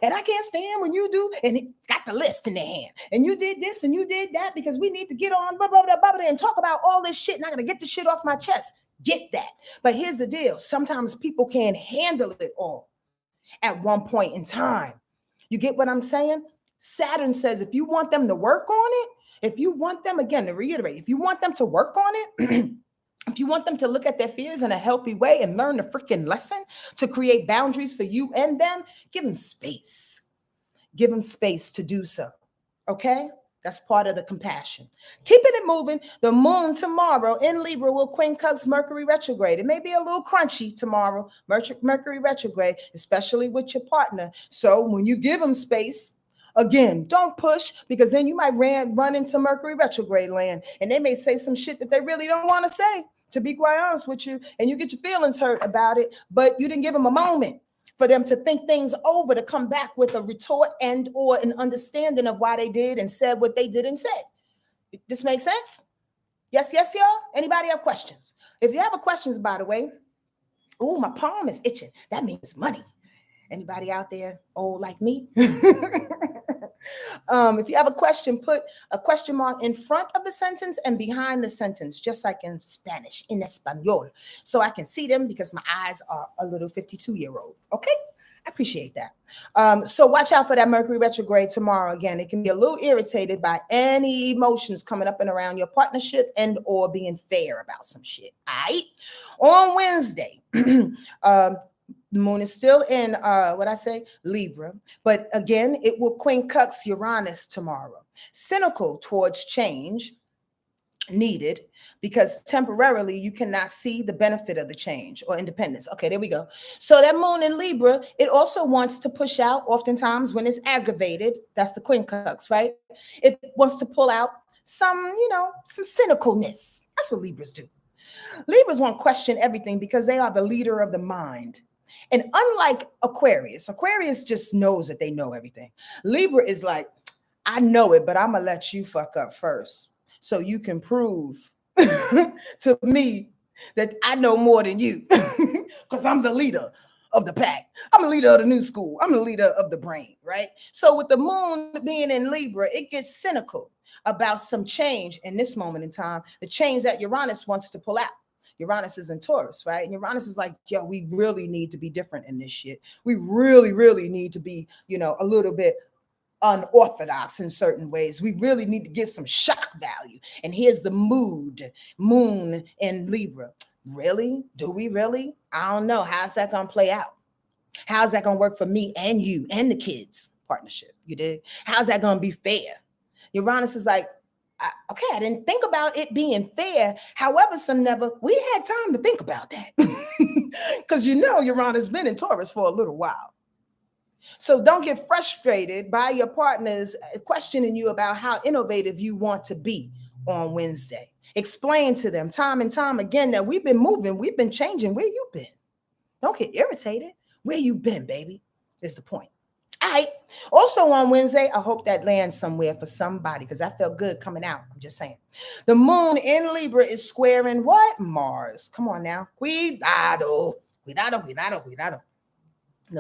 and I can't stand when you do, and it got the list in their hand. And you did this and you did that because we need to get on and talk about all this shit. And I'm going to get the shit off my chest. Get that. But here's the deal. Sometimes people can't handle it all at one point in time. You get what I'm saying? Saturn says if you want them to work on it, if you want them, again, to reiterate, if you want them to work on it, if you want them to look at their fears in a healthy way and learn the freaking lesson to create boundaries for you and them, give them space. Give them space to do so. Okay? That's part of the compassion. Keeping it moving. The moon tomorrow in Libra will quincunx Mercury retrograde. It may be a little crunchy tomorrow, Mercury retrograde, especially with your partner. So when you give them space, again, don't push, because then you might run into Mercury retrograde land, and they may say some shit that they really don't want to say, to be quite honest with you, and you get your feelings hurt about it, but you didn't give them a moment. for them to think things over, to come back with a retort and or an understanding of why they did and said what they did and said. This makes sense? Yes, yes, y'all? Anybody have questions? If you have questions, by the way, oh, my palm is itching. That means money. Anybody out there old like me? If you have a question, put a question mark in front of the sentence and behind the sentence, just like in Spanish, in Espanol, so I can see them because my eyes are a little 52-year-old. Okay? I appreciate that. So watch out for that Mercury retrograde tomorrow. Again, it can be a little irritated by any emotions coming up and around your partnership and or being fair about some shit. All right? On Wednesday, the moon is still in Libra, but again, it will quincux Uranus tomorrow. Cynical towards change needed, because temporarily you cannot see the benefit of the change or independence. Okay, there we go. So that moon in Libra, it also wants to push out, oftentimes when it's aggravated. That's the quincux, right? It wants to pull out some cynicalness. That's what Libras do. Libras won't question everything because they are the leader of the mind. And unlike Aquarius just knows that they know everything. Libra is like, I know it, but I'm going to let you fuck up first so you can prove to me that I know more than you, because I'm the leader of the pack. I'm the leader of the new school. I'm the leader of the brain, right? So with the moon being in Libra, it gets cynical about some change in this moment in time, the change that Uranus wants to pull out. Uranus is in Taurus, right? And Uranus is like, yo, we really need to be different in this shit. We really, really need to be, a little bit unorthodox in certain ways. We really need to get some shock value. And here's the moon in Libra. Really? Do we really? I don't know. How's that going to play out? How's that going to work for me and you and the kids partnership? You dig? How's that going to be fair? Uranus is like, okay, I didn't think about it being fair. However, we had time to think about that. Because Uranus has been in Taurus for a little while. So don't get frustrated by your partners questioning you about how innovative you want to be on Wednesday. Explain to them time and time again that we've been moving, we've been changing. Where you been? Don't get irritated. Where you been, baby, is the point. All right. Also on Wednesday, I hope that lands somewhere for somebody, because I felt good coming out. I'm just saying. The moon in Libra is squaring what? Mars. Come on now. Cuidado. The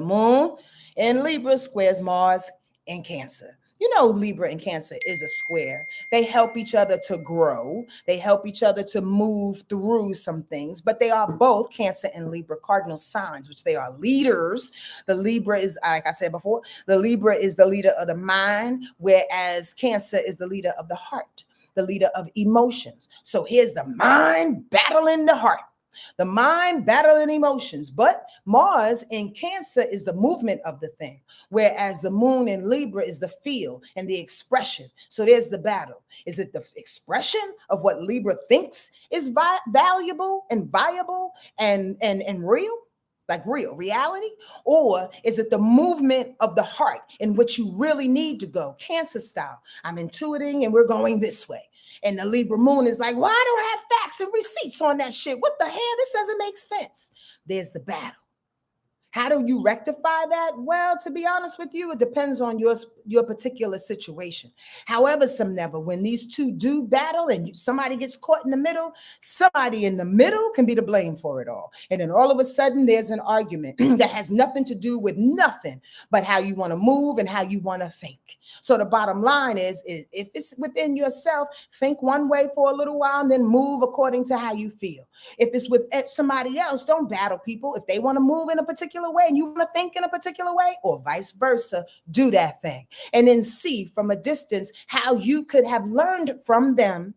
moon in Libra squares Mars in Cancer. Libra and Cancer is a square. They help each other to grow. They help each other to move through some things, but they are both, Cancer and Libra, cardinal signs, which they are leaders. The Libra is, like I said before, the Libra is the leader of the mind, whereas Cancer is the leader of the heart, the leader of emotions. So here's the mind battling the heart. The mind battling emotions, but Mars in Cancer is the movement of the thing, whereas the moon in Libra is the feel and the expression. So there's the battle. Is it the expression of what Libra thinks is valuable and viable and real? Like real reality? Or is it the movement of the heart in which you really need to go, Cancer style? I'm intuiting and we're going this way. And the Libra moon is like, well, I don't have facts and receipts on that shit. What the hell? This doesn't make sense. There's the battle. How do you rectify that? Well, to be honest with you, it depends on your particular situation. However, when these two do battle and somebody gets caught in the middle, somebody in the middle can be to blame for it all. And then all of a sudden, there's an argument that has nothing to do with nothing but how you want to move and how you want to think. So the bottom line is if it's within yourself, think one way for a little while and then move according to how you feel. If it's with somebody else, don't battle people. If they want to move in a particular way and you want to think in a particular way, or vice versa, do that thing. And then see from a distance how you could have learned from them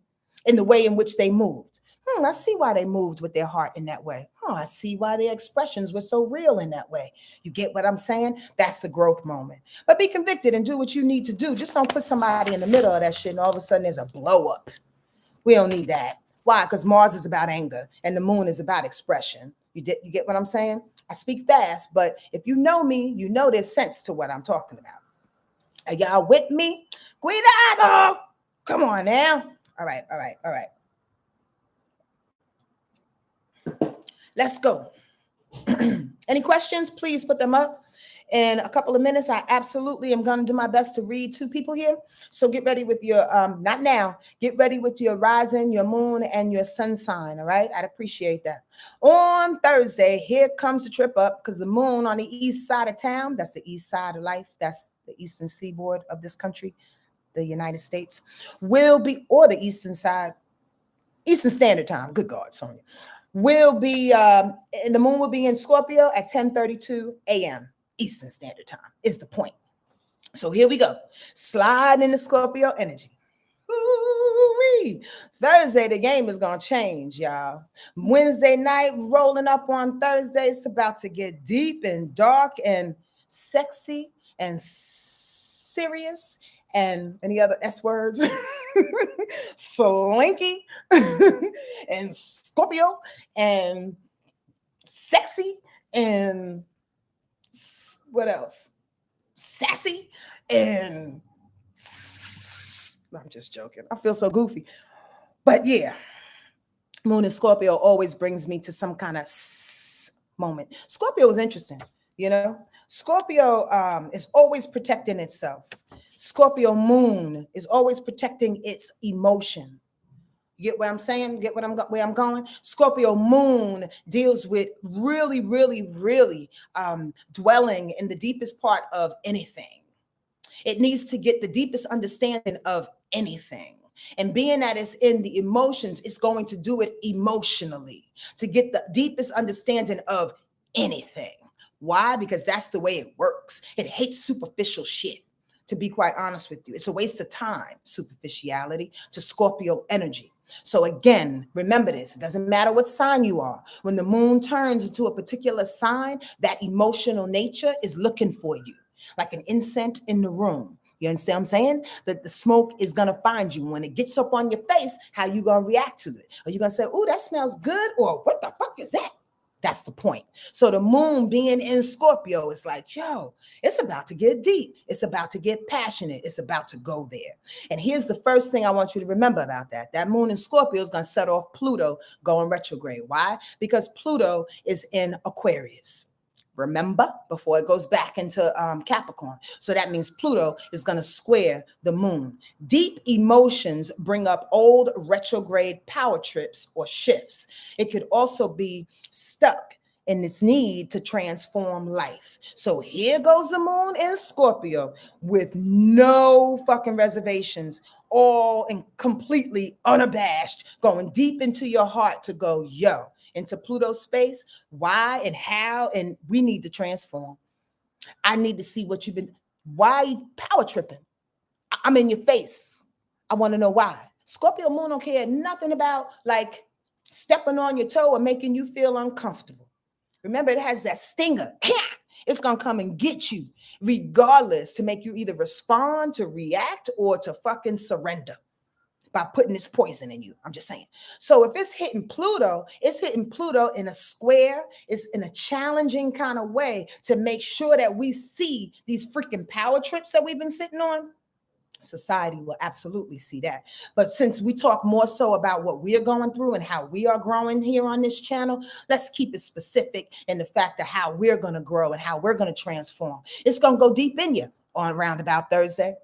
in the way in which they moved. I see why they moved with their heart in that way. I see why their expressions were so real in that way. You get what I'm saying? That's the growth moment. But be convicted and do what you need to do. Just don't put somebody in the middle of that shit and all of a sudden there's a blow up. We don't need that. Why? Because Mars is about anger and the moon is about expression. You get what I'm saying? I speak fast, but if you know me, you know there's sense to what I'm talking about. Are y'all with me? Cuidado! Come on now. All right. Let's go. Any questions? Please put them up. In a couple of minutes, I absolutely am going to do my best to read 2 people here. So get ready with your, not now, get ready with your rising, your moon, and your sun sign. All right. I'd appreciate that. On Thursday, here comes the trip up because the moon on the east side of town, that's the east side of life, that's the eastern seaboard of this country, the United States, will be, or the eastern side, Eastern Standard Time. Good God, Sonia. Will be, and the moon will be in Scorpio at 10:32 a.m. Eastern Standard Time is the point. So here we go. Slide into Scorpio energy. Ooh-wee. Thursday, the game is going to change, y'all. Wednesday night, rolling up on Thursday. It's about to get deep and dark and sexy and serious and any other S words. Slinky and Scorpio and sexy and what else? Sassy and I'm just joking. I feel so goofy. But yeah, moon in Scorpio always brings me to some kind of moment. Scorpio is interesting, you know? Scorpio is always protecting itself. Scorpio moon is always protecting its emotion. You get what I'm saying? Get what where I'm going? Scorpio moon deals with really, really, really dwelling in the deepest part of anything. It needs to get the deepest understanding of anything. And being that it's in the emotions, it's going to do it emotionally to get the deepest understanding of anything. Why? Because that's the way it works. It hates superficial shit, to be quite honest with you. It's a waste of time, superficiality, to Scorpio energy. So again, remember this, it doesn't matter what sign you are. When the moon turns into a particular sign, that emotional nature is looking for you, like an incense in the room. You understand what I'm saying? That the smoke is going to find you. When it gets up on your face, how you going to react to it? Are you going to say, oh, that smells good? Or what the fuck is that? That's the point. So the moon being in Scorpio is like, yo, it's about to get deep. It's about to get passionate. It's about to go there. And here's the first thing I want you to remember about that. That moon in Scorpio is going to set off Pluto going retrograde. Why? Because Pluto is in Aquarius. Remember, before it goes back into Capricorn. So that means Pluto is going to square the moon. Deep emotions bring up old retrograde power trips or shifts. It could also be stuck in this need to transform life. So here goes the moon in Scorpio with no fucking reservations, all and completely unabashed, going deep into your heart to go, yo, into Pluto space. Why and how? And we need to transform. I need to see what you've been, why you power tripping? I'm in your face. I want to know why. Scorpio moon don't care nothing about like stepping on your toe or making you feel uncomfortable. Remember, it has that stinger. It's going to come and get you regardless, to make you either respond, to react, or to fucking surrender by putting this poison in you. I'm just saying. So if it's hitting Pluto in a square. It's in a challenging kind of way to make sure that we see these freaking power trips that we've been sitting on. Society will absolutely see that. But since we talk more so about what we are going through and how we are growing here on this channel, let's keep it specific in the fact of how we're going to grow and how we're going to transform. It's going to go deep in you on Roundabout Thursday.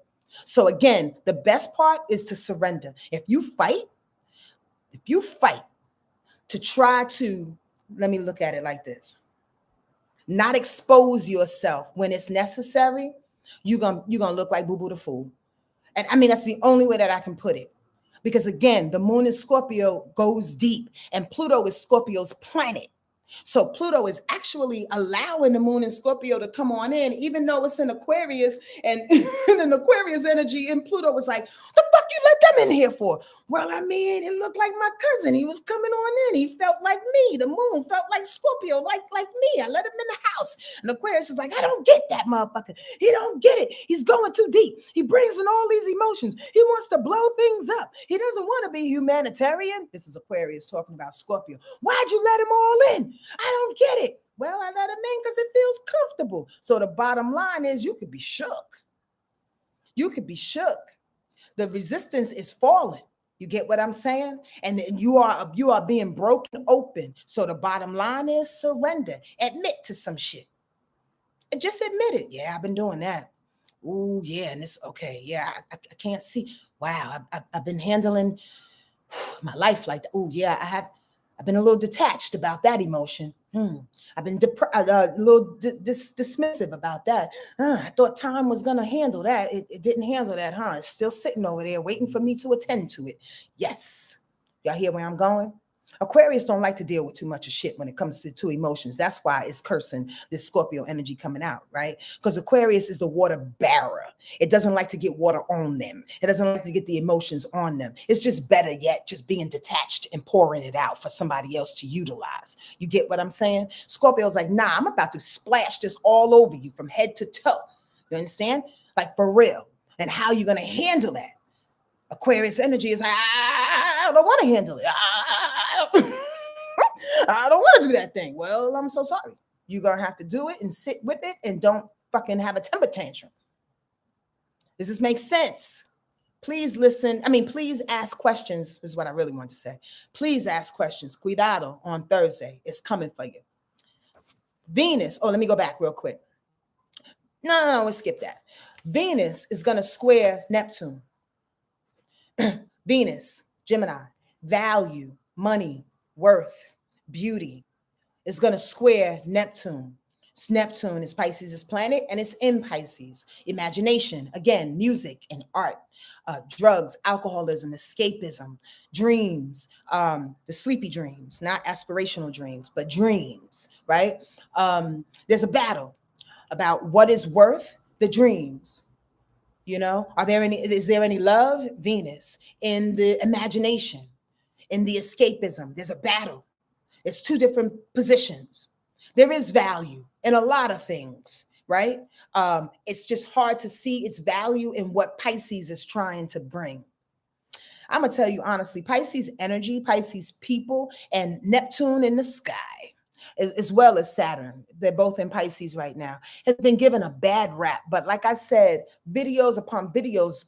So again, the best part is to surrender. If you fight to try to, let me look at it like this, not expose yourself when it's necessary, you're gonna look like Boo Boo the Fool. And I mean, that's the only way that I can put it. Because again, the moon in Scorpio goes deep, and Pluto is Scorpio's planet. So Pluto is actually allowing the moon in Scorpio to come on in, even though it's in Aquarius, and in Aquarius energy, and Pluto was like, the fuck you let them in here for? Well, I mean, it looked like my cousin. He was coming on in. He felt like me. The moon felt like Scorpio, like me. I let him in the house. And Aquarius is like, I don't get that motherfucker. He don't get it. He's going too deep. He brings in all these emotions. He wants to blow things up. He doesn't want to be humanitarian. This is Aquarius talking about Scorpio. Why'd you let him all in? I don't get it. Well, I let him in because it feels comfortable. So the bottom line is you could be shook. You could be shook. The resistance is falling. You get what I'm saying? And then you are being broken open. So the bottom line is surrender. Admit to some shit. Just admit it. Yeah, I've been doing that. Ooh, yeah, and it's okay. Yeah, I can't see. Wow, I've been handling my life like that. Ooh, yeah, I've been a little detached about that emotion. I've been a little dismissive about that. I thought time was gonna handle that. It didn't handle that, huh? It's still sitting over there waiting for me to attend to it. Yes, y'all hear where I'm going? Aquarius don't like to deal with too much of shit when it comes to emotions. That's why it's cursing this Scorpio energy coming out, right? Because Aquarius is the water bearer. It doesn't like to get water on them. It doesn't like to get the emotions on them. It's just better yet just being detached and pouring it out for somebody else to utilize. You get what I'm saying? Scorpio's like, nah, I'm about to splash this all over you from head to toe. You understand? Like for real. And how you going to handle that? Aquarius energy is like, I don't want to handle it. I don't want to do that thing. Well, I'm so sorry. You're going to have to do it and sit with it and don't fucking have a temper tantrum. Does this make sense? Please listen. I mean, please ask questions is what I really want to say. Please ask questions. Cuidado on Thursday. It's coming for you. Venus. Oh, let me go back real quick. No, we'll skip that. Venus is going to square Neptune. Venus, Gemini, value, money, worth, beauty is going to square Neptune. Neptune is Pisces' planet and it's in Pisces. Imagination, again, music and art, drugs, alcoholism, escapism, dreams, the sleepy dreams, not aspirational dreams, but dreams, right? There's a battle about what is worth the dreams. You know, is there any love? Venus in the imagination, in the escapism. There's a battle. It's two different positions. There is value in a lot of things, right? It's just hard to see its value in what Pisces is trying to bring. I'm going to tell you honestly, Pisces energy, Pisces people, and Neptune in the sky, as well as Saturn, they're both in Pisces right now, has been given a bad rap. But like I said, videos upon videos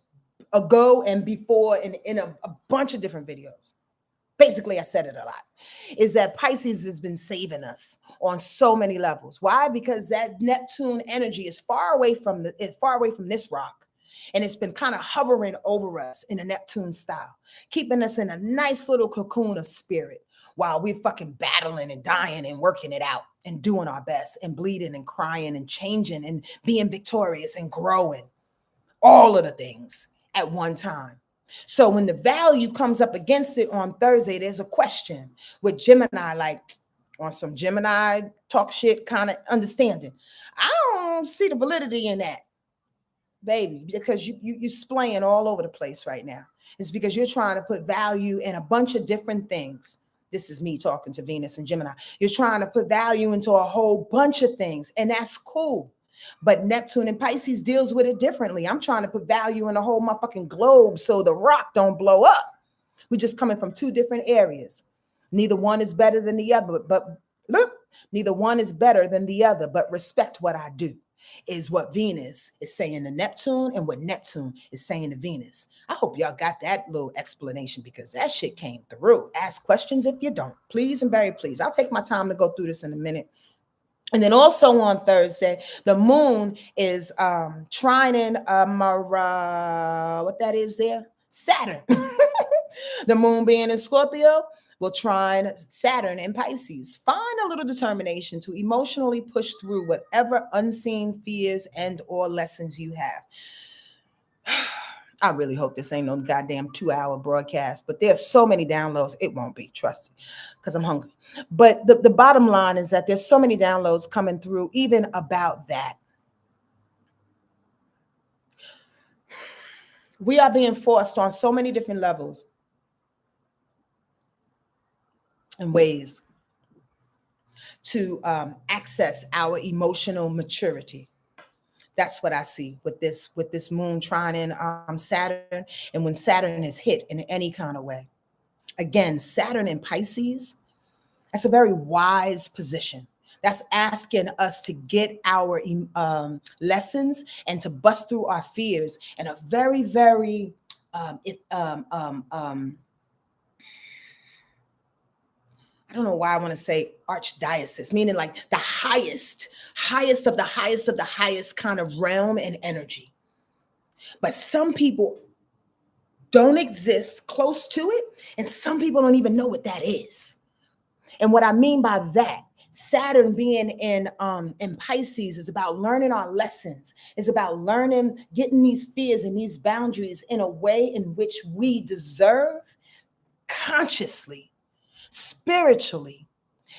ago and before, and in a bunch of different videos, basically I said it a lot, is that Pisces has been saving us on so many levels. Why? Because that Neptune energy is far away from this rock. And it's been kind of hovering over us in a Neptune style, keeping us in a nice little cocoon of spirit while we're fucking battling and dying and working it out and doing our best and bleeding and crying and changing and being victorious and growing. All of the things at one time. So when the value comes up against it on Thursday, there's a question with Gemini, like on some Gemini talk shit kind of understanding. I don't see the validity in that, baby, because you're splaying all over the place right now. It's because you're trying to put value in a bunch of different things. This is me talking to Venus and Gemini. You're trying to put value into a whole bunch of things, and that's cool. But Neptune and Pisces deals with it differently. I'm trying to put value in the whole motherfucking globe so the rock don't blow up. We're just coming from two different areas. Neither one is better than the other, but look, neither one is better than the other, but respect what I do is what Venus is saying to Neptune and what Neptune is saying to Venus. I hope y'all got that little explanation because that shit came through. Ask questions if you don't. Please and very please. I'll take my time to go through this in a minute. And then also on Thursday, the moon is trining what that is there? Saturn. The moon being in Scorpio will trine Saturn in Pisces. Find a little determination to emotionally push through whatever unseen fears and or lessons you have. I really hope this ain't no goddamn 2-hour broadcast, but there's so many downloads. It won't be, trust me, because I'm hungry. But the bottom line is that there's so many downloads coming through even about that. We are being forced on so many different levels and ways to access our emotional maturity. That's what I see with this moon trining Saturn, and when Saturn is hit in any kind of way. Again, Saturn in Pisces, that's a very wise position. That's asking us to get our lessons and to bust through our fears in a very, very don't know why I want to say archdiocese, meaning like the highest of the highest kind of realm and energy. But some people don't exist close to it, and some people don't even know what that is. And what I mean by that, Saturn being in Pisces is about learning our lessons. It's about learning, getting these fears and these boundaries in a way in which we deserve, consciously, spiritually,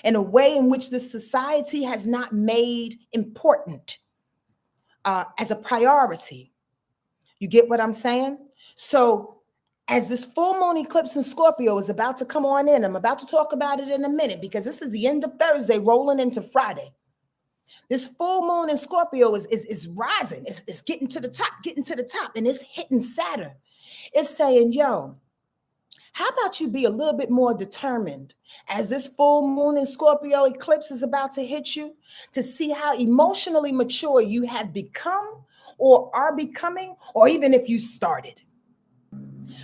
in a way in which the society has not made important as a priority. You get what I'm saying? So as this full moon eclipse in Scorpio is about to come on in, I'm about to talk about it in a minute because this is the end of Thursday rolling into Friday. This full moon in Scorpio is rising. It's getting to the top, and it's hitting Saturn. It's saying, yo, how about you be a little bit more determined as this full moon in Scorpio eclipse is about to hit you, to see how emotionally mature you have become or are becoming, or even if you started.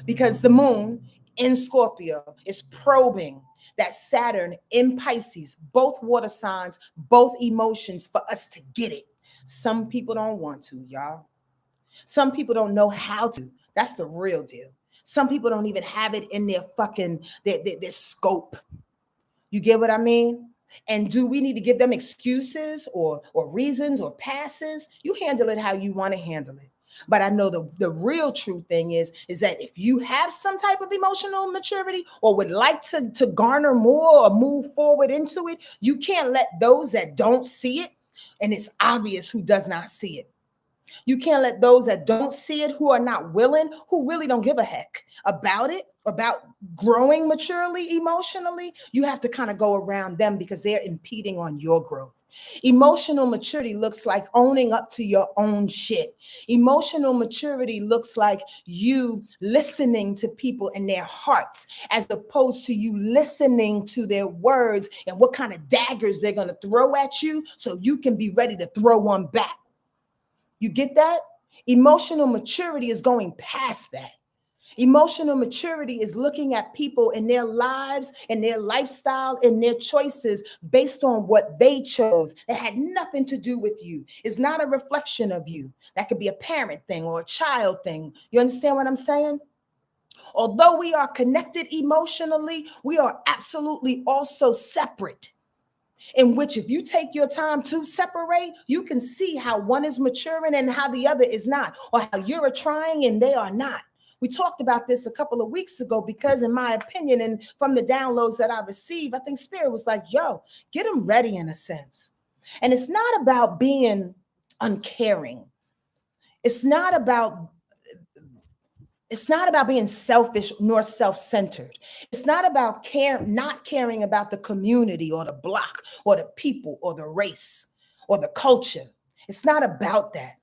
Because the moon in Scorpio is probing that Saturn in Pisces, both water signs, both emotions, for us to get it. Some people don't want to, y'all. Some people don't know how to. That's the real deal. Some people don't even have it in their fucking their scope. You get what I mean? And do we need to give them excuses or reasons or passes? You handle it how you want to handle it. But I know the real true thing is that if you have some type of emotional maturity or would like to garner more or move forward into it, you can't let those that don't see it, and it's obvious who does not see it. You can't let those that don't see it, who are not willing, who really don't give a heck about it, about growing maturely emotionally, you have to kind of go around them because they're impeding on your growth. Emotional maturity looks like owning up to your own shit. Emotional maturity looks like you listening to people in their hearts as opposed to you listening to their words and what kind of daggers they're going to throw at you so you can be ready to throw one back. You get that? Emotional maturity is going past that. Emotional maturity is looking at people and their lives and their lifestyle and their choices based on what they chose. It had nothing to do with you. It's not a reflection of you. That could be a parent thing or a child thing. You understand what I'm saying? Although we are connected emotionally, we are absolutely also separate. In which if you take your time to separate, you can see how one is maturing and how the other is not, or how you're trying and they are not. We talked about this a couple of weeks ago because in my opinion, and from the downloads that I received, I think Spirit was like, yo, get them ready in a sense. And it's not about being uncaring. It's not about being selfish nor self-centered. It's not about not caring about the community or the block or the people or the race or the culture. It's not about that.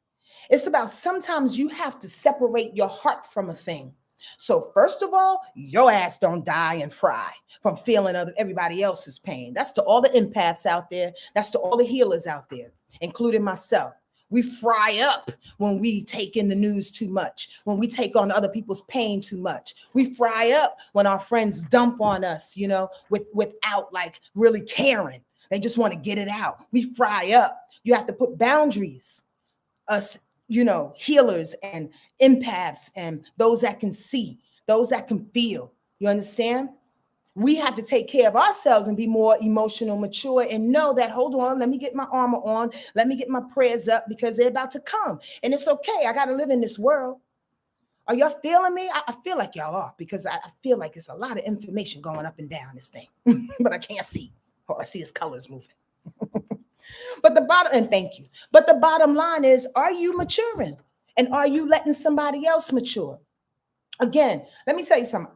It's about sometimes you have to separate your heart from a thing. So first of all, your ass don't die and fry from feeling everybody else's pain. That's to all the empaths out there. That's to all the healers out there, including myself. We fry up when we take in the news too much, when we take on other people's pain too much. We fry up when our friends dump on us, without like really caring. They just want to get it out. We fry up. You have to put boundaries. Us, healers and empaths and those that can see, those that can feel. You understand? We have to take care of ourselves and be more emotional, mature, and know that, hold on, let me get my armor on. Let me get my prayers up because they're about to come. And it's okay. I got to live in this world. Are y'all feeling me? I feel like y'all are because I feel like it's a lot of information going up and down this thing, but I can't see. All I see is colors moving. But the bottom line is, are you maturing? And are you letting somebody else mature? Again, let me tell you something.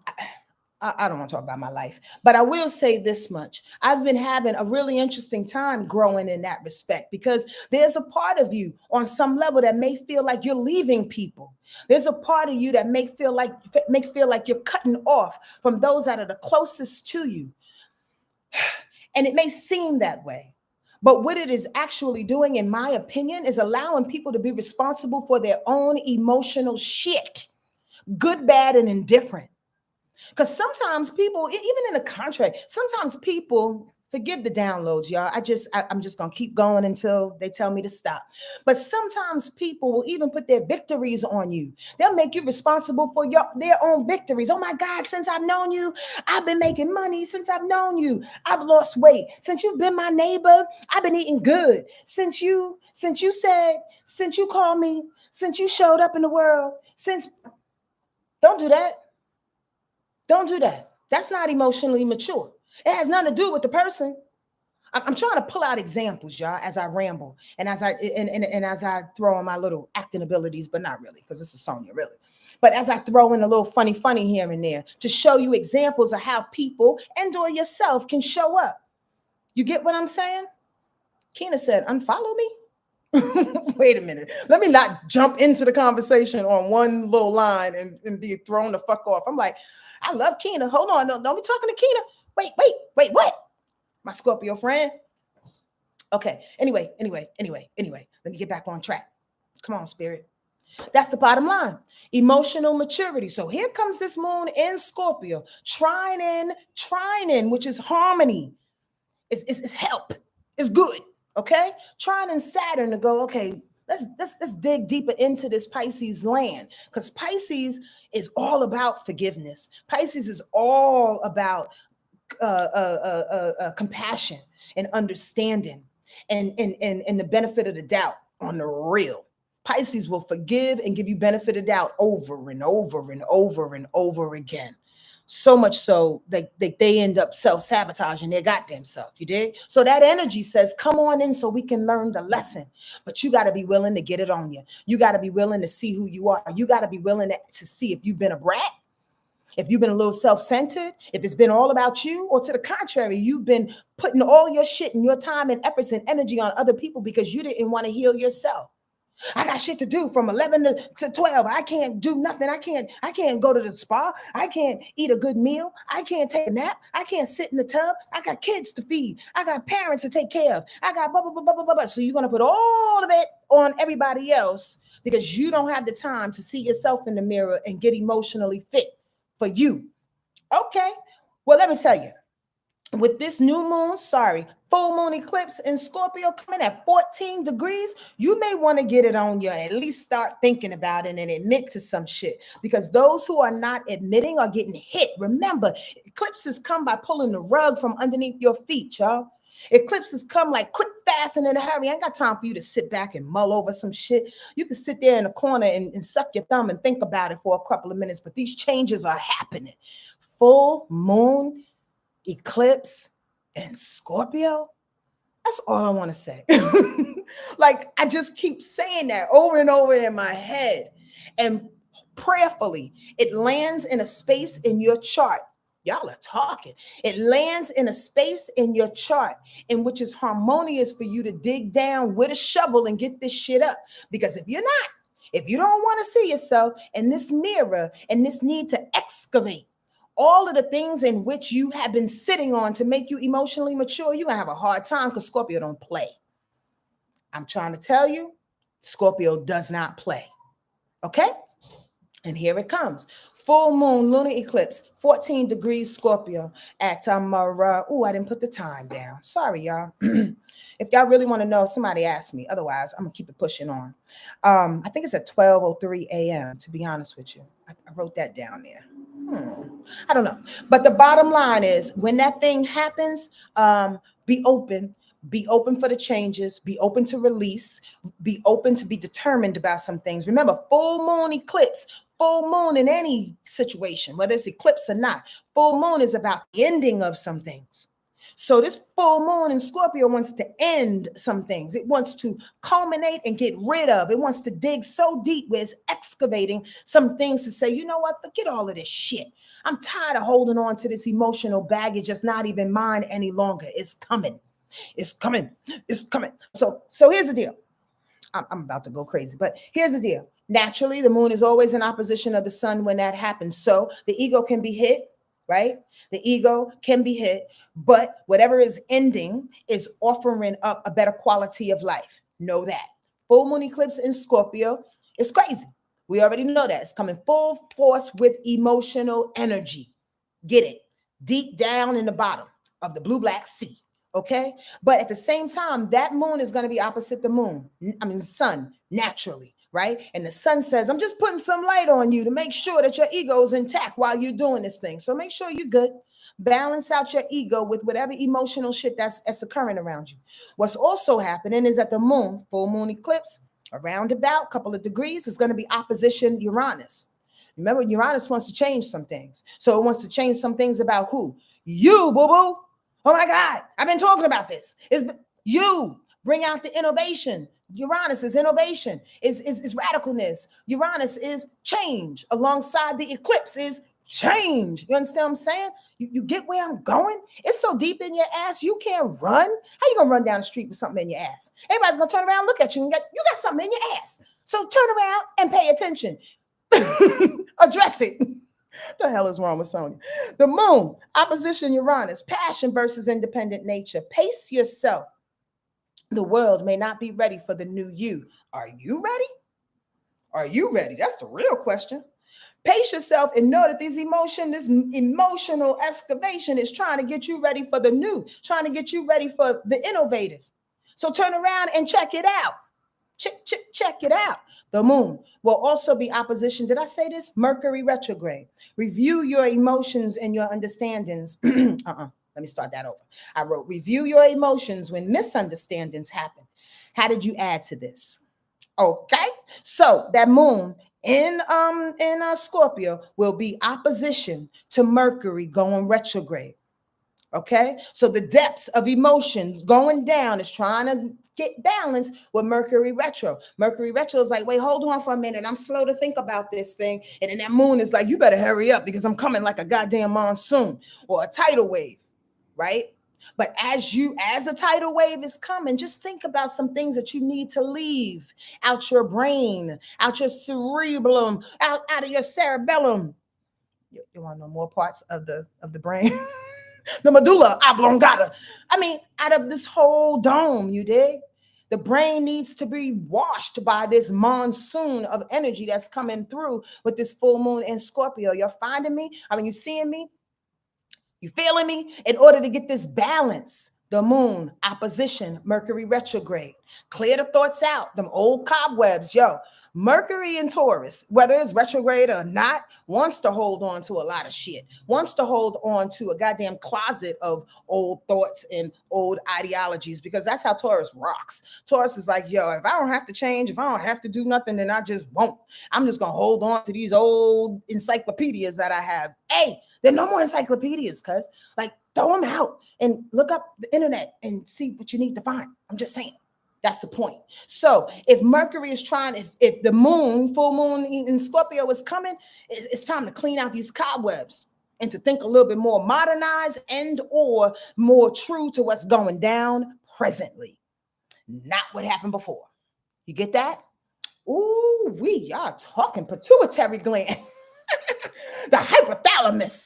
I don't want to talk about my life, but I will say this much. I've been having a really interesting time growing in that respect because there's a part of you on some level that may feel like you're leaving people. There's a part of you that may feel like you're cutting off from those that are the closest to you. And it may seem that way. But what it is actually doing, in my opinion, is allowing people to be responsible for their own emotional shit, good, bad, and indifferent. Because sometimes people, even in the contract, sometimes people, forgive the downloads, y'all. I'm just gonna keep going until they tell me to stop. But sometimes people will even put their victories on you. They'll make you responsible for their own victories. Oh my God, since I've known you, I've been making money. Since I've known you, I've lost weight. Since you've been my neighbor, I've been eating good. Since you called me, since you showed up in the world, don't do that. Don't do that. That's not emotionally mature. It has nothing to do with the person. I'm trying to pull out examples, y'all, as I ramble and as I throw in my little acting abilities, but not really, because this is Sonja, really. But as I throw in a little funny here and there to show you examples of how people and/or yourself can show up. You get what I'm saying? Keena said, unfollow me. Wait a minute. Let me not jump into the conversation on one little line and be thrown the fuck off. I'm like, I love Keena. Hold on. Don't be talking to Keena. Wait, what? My Scorpio friend. Okay. Anyway. Let me get back on track. Come on, spirit. That's the bottom line. Emotional maturity. So here comes this moon in Scorpio, trining, which is harmony. It's help. It's good. Okay. Trining Saturn to go, okay, let's dig deeper into this Pisces land, because Pisces is all about forgiveness. Pisces is all about compassion and understanding and the benefit of the doubt on the real. Pisces will forgive and give you benefit of doubt over and over and over and over again. So much so that they end up self-sabotaging their goddamn self. You dig? So that energy says, come on in so we can learn the lesson. But you got to be willing to get it on you. You got to be willing to see who you are. You got to be willing to see if you've been a brat, if you've been a little self-centered, if it's been all about you, or to the contrary, you've been putting all your shit and your time and efforts and energy on other people because you didn't want to heal yourself. I got shit to do from 11 to 12. I can't do nothing. I can't go to the spa. I can't eat a good meal. I can't take a nap. I can't sit in the tub. I got kids to feed. I got parents to take care of. I got blah, blah, blah, blah, blah, blah. So you're going to put all of it on everybody else because you don't have the time to see yourself in the mirror and get emotionally fit for you. Okay. Well, let me tell you. With this new moon, full moon eclipse in Scorpio coming at 14 degrees, you may want to get it on you, at least start thinking about it and admit to some shit. Because those who are not admitting are getting hit. Remember, eclipses come by pulling the rug from underneath your feet, y'all. Eclipses come like quick, fast, and in a hurry. I ain't got time for you to sit back and mull over some shit. You can sit there in a corner and suck your thumb and think about it for a couple of minutes, but these changes are happening. Full moon eclipse and Scorpio. That's all I want to say. Like, I just keep saying that over and over in my head. And prayerfully, it lands in a space in your chart. Y'all are talking. It lands in a space in your chart in which is harmonious for you to dig down with a shovel and get this shit up. Because if you don't want to see yourself in this mirror and this need to excavate all of the things in which you have been sitting on to make you emotionally mature, you're going to have a hard time because Scorpio don't play. I'm trying to tell you, Scorpio does not play. Okay? And here it comes. Full moon lunar eclipse, 14 degrees Scorpio at I didn't put the time down. Sorry, y'all. If y'all really want to know, somebody ask me. Otherwise, I'm going to keep it pushing on. I think it's at 12:03 a.m., to be honest with you. I wrote that down there. I don't know. But the bottom line is, when that thing happens, be open. Be open for the changes. Be open to release. Be open to be determined about some things. Remember, full moon eclipse, full moon in any situation, whether it's eclipse or not, full moon is about the ending of some things. So this full moon in Scorpio wants to end some things. It wants to culminate and get rid of. It wants to dig so deep where it's excavating some things to say, you know what, forget all of this shit. I'm tired of holding on to this emotional baggage. It's not even mine any longer. It's coming. It's coming. It's coming. So here's the deal. I'm about to go crazy, but here's the deal. Naturally, the moon is always in opposition of the sun when that happens. So the ego can be hit, right? The ego can be hit, but whatever is ending is offering up a better quality of life. Know that. Full moon eclipse in Scorpio is crazy. We already know that. It's coming full force with emotional energy. Get it? Deep down in the bottom of the blue black sea. Okay. But at the same time, that moon is going to be opposite the moon. I mean, sun, naturally. Right. And the sun says, I'm just putting some light on you to make sure that your ego is intact while you're doing this thing. So make sure you're good. Balance out your ego with whatever emotional shit that's occurring around you. What's also happening is that the moon, full moon eclipse, around about a couple of degrees, is going to be opposition Uranus. Remember, Uranus wants to change some things. So it wants to change some things about who? You, boo-boo. Oh my God, I've been talking about this. It's you. Bring out the innovation. Uranus is innovation, is radicalness. Uranus is change. Alongside the eclipse is change. You understand what I'm saying? You get where I'm going? It's so deep in your ass, you can't run. How you gonna run down the street with something in your ass? Everybody's gonna turn around and look at you and you got something in your ass. So turn around and pay attention. Address it. The hell is wrong with Sonya? The moon, opposition Uranus, passion versus independent nature. Pace yourself. The world may not be ready for the new you. Are you ready? Are you ready? That's the real question. Pace yourself and know that this emotional excavation is trying to get you ready for the new, trying to get you ready for the innovative. So turn around and check it out. Check it out. The moon will also be opposition. Did I say this? Mercury retrograde. Review your emotions and your understandings. Let me start that over. I wrote, review your emotions when misunderstandings happen. How did you add to this? Okay. So that moon in Scorpio will be opposition to Mercury going retrograde. Okay. So the depths of emotions going down is trying to get balanced with Mercury retro. Mercury retro is like, wait, hold on for a minute. I'm slow to think about this thing. And then that moon is like, you better hurry up because I'm coming like a goddamn monsoon or a tidal wave, right? But as a tidal wave is coming, just think about some things that you need to leave out your brain, out your cerebellum, out of your cerebellum. You want to know more parts of the brain? The medulla oblongata. I mean, out of this whole dome, you dig? The brain needs to be washed by this monsoon of energy that's coming through with this full moon in Scorpio. You're finding me? I mean, you seeing me? You feeling me? In order to get this balance, the moon, opposition, Mercury retrograde. Clear the thoughts out, them old cobwebs. Yo, Mercury in Taurus, whether it's retrograde or not, wants to hold on to a lot of shit, wants to hold on to a goddamn closet of old thoughts and old ideologies, because that's how Taurus rocks. Taurus is like, yo, if I don't have to change, if I don't have to do nothing, then I just won't. I'm just going to hold on to these old encyclopedias that I have. Hey, there are no more encyclopedias, cuz. Like, throw them out and look up the internet and see what you need to find. I'm just saying. That's the point. So if Mercury is trying, if the moon, full moon in Scorpio is coming, it's time to clean out these cobwebs and to think a little bit more modernized and or more true to what's going down presently. Not what happened before. You get that? Ooh, we are talking pituitary gland. The hypothalamus.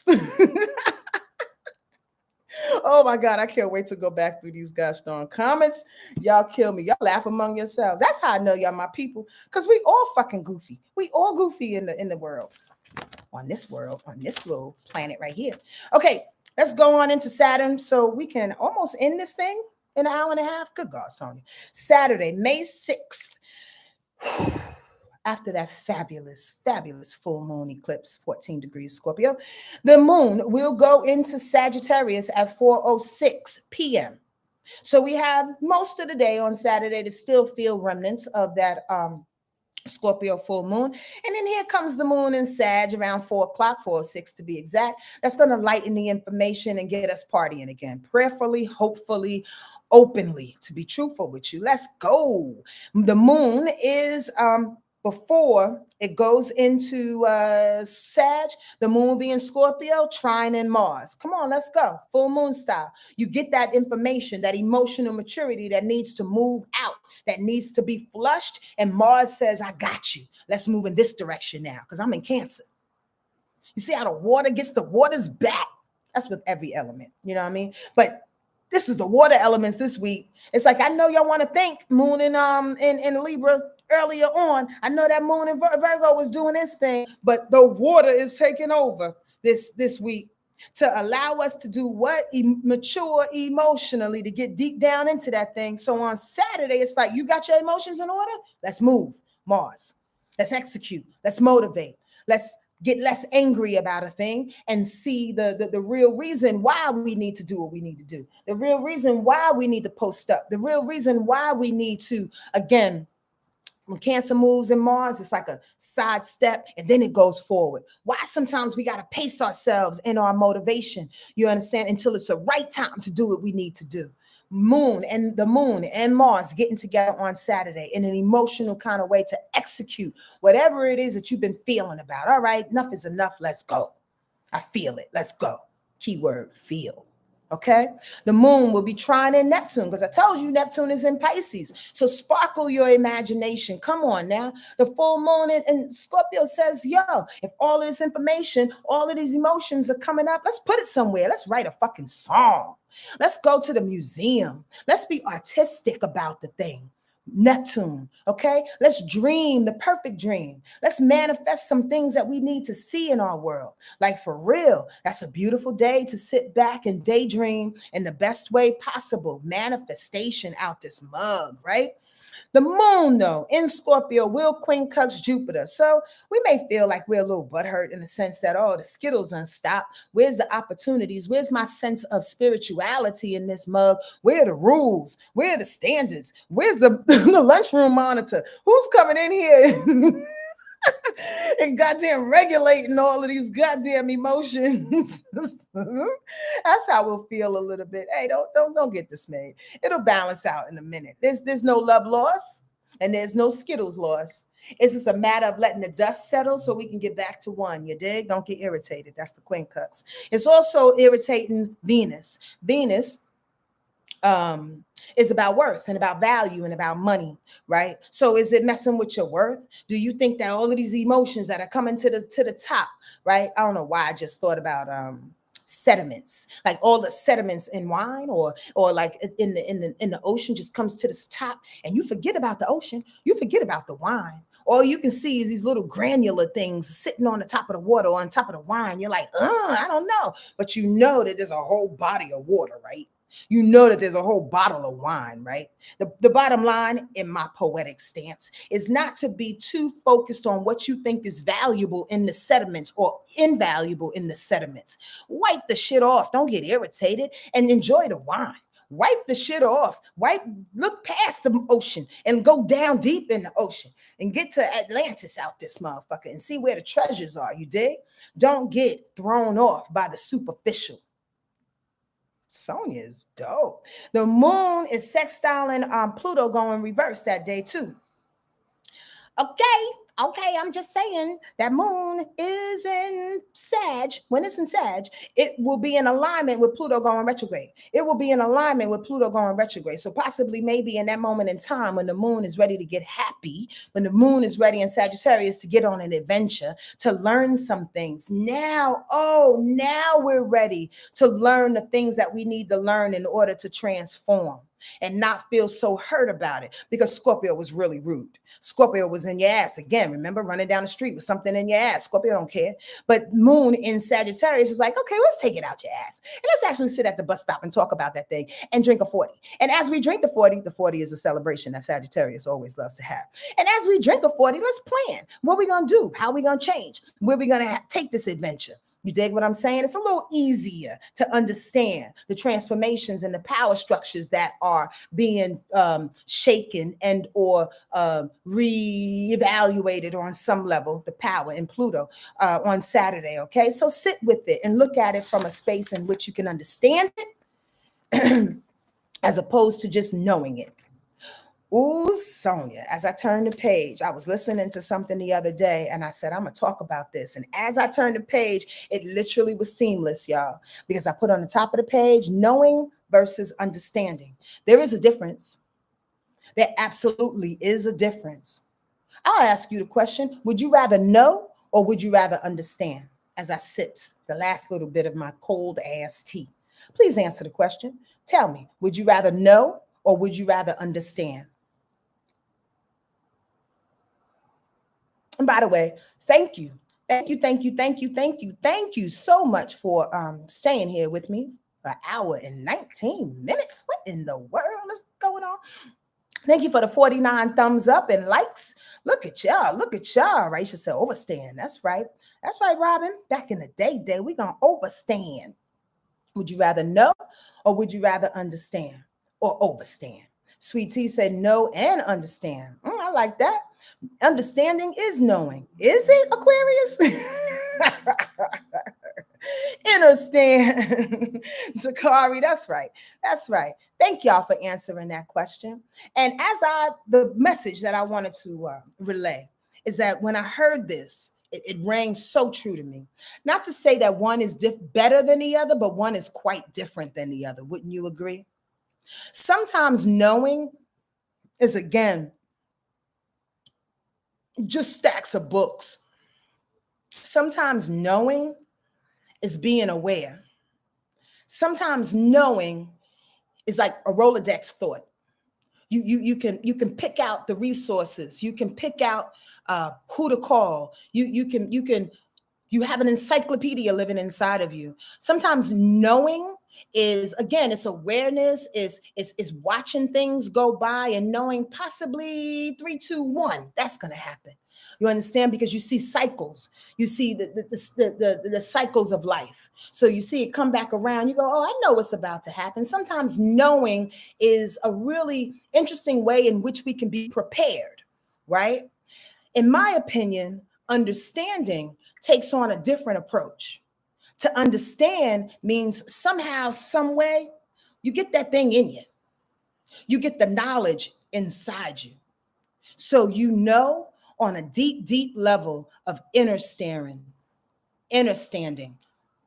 Oh my God, I can't wait to go back through these gosh darn comments. Y'all kill me. Y'all laugh among yourselves. That's how I know y'all my people. Because we all fucking goofy. We all goofy in the world. On this little planet right here. Okay, let's go on into Saturn so we can almost end this thing in an hour and a half. Good God, Sonya. Saturday, May 6th. After that fabulous full moon eclipse, 14 degrees Scorpio, the moon will go into Sagittarius at 4:06 p.m. So we have most of the day on Saturday to still feel remnants of that Scorpio full moon. And then here comes the moon in Sag around 4 o'clock, 4:06 to be exact. That's going to lighten the information and get us partying again. Prayerfully, hopefully, openly, to be truthful with you. Let's go. The moon is before it goes into Sag, the moon being Scorpio, trine in Mars. Come on, let's go. Full moon style. You get that information, that emotional maturity that needs to move out, that needs to be flushed. And Mars says, I got you. Let's move in this direction now because I'm in Cancer. You see how the water gets the water's back? That's with every element. You know what I mean? But this is the water elements this week. It's like, I know y'all want to think moon in Libra earlier on. I know that moon in Virgo was doing this thing, but the water is taking over this week. to allow us to do what? Mature emotionally, to get deep down into that thing. So on Saturday, it's like, you got your emotions in order? Let's move, Mars. Let's execute. Let's motivate. Let's get less angry about a thing and see the real reason why we need to do what we need to do. The real reason why we need to post up. The real reason why we need to, again, when Cancer moves in Mars, it's like a side step and then it goes forward. Why sometimes we got to pace ourselves in our motivation, you understand, until it's the right time to do what we need to do. The moon and Mars getting together on Saturday in an emotional kind of way to execute whatever it is that you've been feeling about. All right, enough is enough. Let's go. I feel it. Let's go. Keyword feel. Okay, the moon will be trying in Neptune, because I told you Neptune is in Pisces. So sparkle your imagination. Come on now. The full moon in Scorpio says, yo, if all of this information, all of these emotions are coming up, let's put it somewhere. Let's write a fucking song. Let's go to the museum. Let's be artistic about the thing. Neptune, okay? Let's dream the perfect dream. Let's manifest some things that we need to see in our world. Like, for real, that's a beautiful day to sit back and daydream in the best way possible. Manifestation out this mug, right? The moon, though, in Scorpio will quincunx Jupiter. So we may feel like we're a little butthurt in the sense that, oh, the Skittles unstopped. Where's the opportunities? Where's my sense of spirituality in this mug? Where are the rules? Where are the standards? Where's the, the lunchroom monitor? Who's coming in here? And goddamn regulating all of these goddamn emotions. That's how we'll feel a little bit. Hey, don't get dismayed. It'll balance out in a minute. There's no love loss and there's no Skittles loss. It's just a matter of letting the dust settle so we can get back to one. You dig? Don't get irritated. That's the quincunx. It's also irritating Venus. Venus is about worth and about value and about money, right? So is it messing with your worth? Do you think that all of these emotions that are coming to the top, right? I don't know why I just thought about sediments, like all the sediments in wine or like in the ocean just comes to the top, and you forget about the ocean, you forget about the wine. All you can see is these little granular things sitting on the top of the water or on top of the wine. You're like, I don't know. But you know that there's a whole body of water, right? You know that there's a whole bottle of wine, right? The bottom line, in my poetic stance, is not to be too focused on what you think is valuable in the sediments or invaluable in the sediments. Wipe the shit off. Don't get irritated and enjoy the wine. Wipe the shit off. Look past the ocean and go down deep in the ocean and get to Atlantis out this motherfucker and see where the treasures are. You dig? Don't get thrown off by the superficial. Sonja is dope. The moon is sextiling Pluto going reverse that day too. Okay, I'm just saying that moon is in Sag. When it's in Sag, it will be in alignment with Pluto going retrograde. It will be in alignment with Pluto going retrograde. So possibly maybe in that moment in time when the moon is ready to get happy, when the moon is ready in Sagittarius to get on an adventure, to learn some things. Now we're ready to learn the things that we need to learn in order to transform and not feel so hurt about it, because Scorpio was really rude. Scorpio was in your ass again. Remember, running down the street with something in your ass. Scorpio don't care. But moon in Sagittarius is like, okay, let's take it out your ass. And let's actually sit at the bus stop and talk about that thing and drink a 40. And as we drink the 40 is a celebration that Sagittarius always loves to have. And as we drink a 40, let's plan. What we going to do? How we going to change? Where we going to take this adventure? You dig what I'm saying? It's a little easier to understand the transformations and the power structures that are being shaken and or reevaluated on some level, the power in Pluto on Saturday, okay? So sit with it and look at it from a space in which you can understand it as opposed to just knowing it. Ooh, Sonja, as I turned the page, I was listening to something the other day and I said, I'm going to talk about this. And as I turned the page, it literally was seamless, y'all, because I put on the top of the page, knowing versus understanding. There is a difference. There absolutely is a difference. I'll ask you the question, would you rather know or would you rather understand? As I sip the last little bit of my cold ass tea, please answer the question. Tell me, would you rather know or would you rather understand? And by the way, thank you Thank you, thank you, thank you, thank you, thank you so much for staying here with me for an hour and 19 minutes. What in the world is going on? Thank you for the 49 thumbs up and likes. Look at y'all. Look at y'all. Right? Should say overstand. That's right. That's right, Robin. Back in the day, we gonna overstand. Would you rather know or would you rather understand or overstand? Sweet Tea said know and understand. I like that. Understanding is knowing. Is it, Aquarius? Understand. Takari, that's right. That's right. Thank y'all for answering that question. And the message that I wanted to relay is that when I heard this, it rang so true to me. Not to say that one is better than the other, but one is quite different than the other. Wouldn't you agree? Sometimes knowing is, again, just stacks of books. Sometimes knowing is being aware. Sometimes knowing is like a Rolodex thought. You can pick out the resources. You can pick out who to call. You have an encyclopedia living inside of you. Sometimes knowing is, again, it's awareness, is watching things go by and knowing possibly 3, 2, 1, that's going to happen. You understand? Because you see cycles. You see the cycles of life. So you see it come back around. You go, oh, I know what's about to happen. Sometimes knowing is a really interesting way in which we can be prepared, right? In my opinion, understanding takes on a different approach. To understand means somehow, some way, you get that thing in you. You get the knowledge inside you. So you know on a deep, deep level of understanding,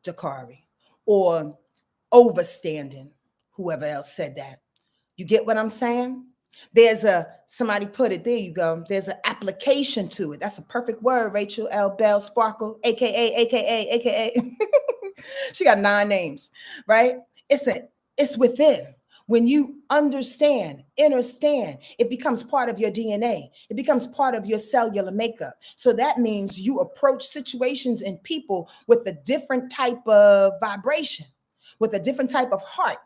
Dakari, or overstanding, whoever else said that. You get what I'm saying? Somebody put it, there you go. There's an application to it. That's a perfect word, Rachel L. Bell Sparkle, AKA. She got 9 names, right? It's within. When you understand, it becomes part of your DNA. It becomes part of your cellular makeup. So that means you approach situations and people with a different type of vibration, with a different type of heart,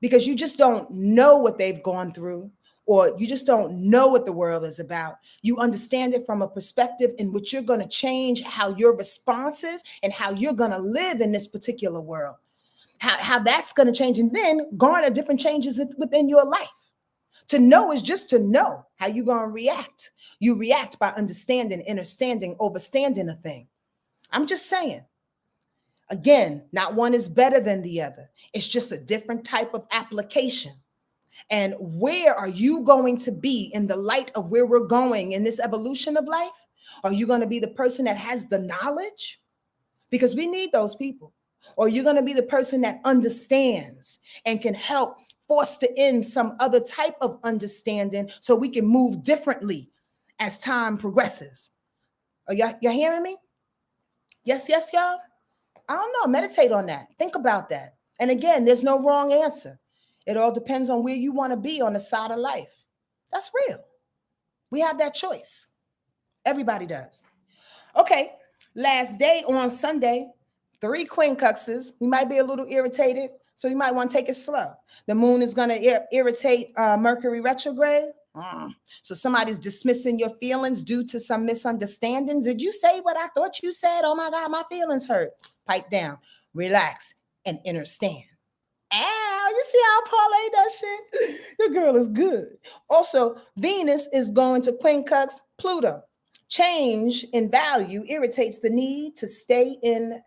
because you just don't know what they've gone through, or you just don't know what the world is about. You understand it from a perspective in which you're going to change how your response is and how you're going to live in this particular world. How that's going to change, and then garner different changes within your life. To know is just to know how you're going to react. You react by understanding, understanding, overstanding a thing. I'm just saying. Again, not one is better than the other. It's just a different type of application. And where are you going to be in the light of where we're going in this evolution of life? Are you going to be the person that has the knowledge? Because we need those people. Or you're going to be the person that understands and can help foster in some other type of understanding so we can move differently as time progresses. Are y'all hearing me? Yes, y'all? I don't know. Meditate on that. Think about that. And again, there's no wrong answer. It all depends on where you want to be on the side of life. That's real. We have that choice. Everybody does. Okay. Last day on Sunday, 3 quincunxes. We might be a little irritated, so you might want to take it slow. The moon is going to irritate Mercury retrograde. So somebody's dismissing your feelings due to some misunderstandings. Did you say what I thought you said? Oh my God, my feelings hurt. Pipe down, relax, and understand. Ow, you see how I parlay that shit? Your girl is good. Also, Venus is going to quincunx Pluto. Change in value irritates the need to stay in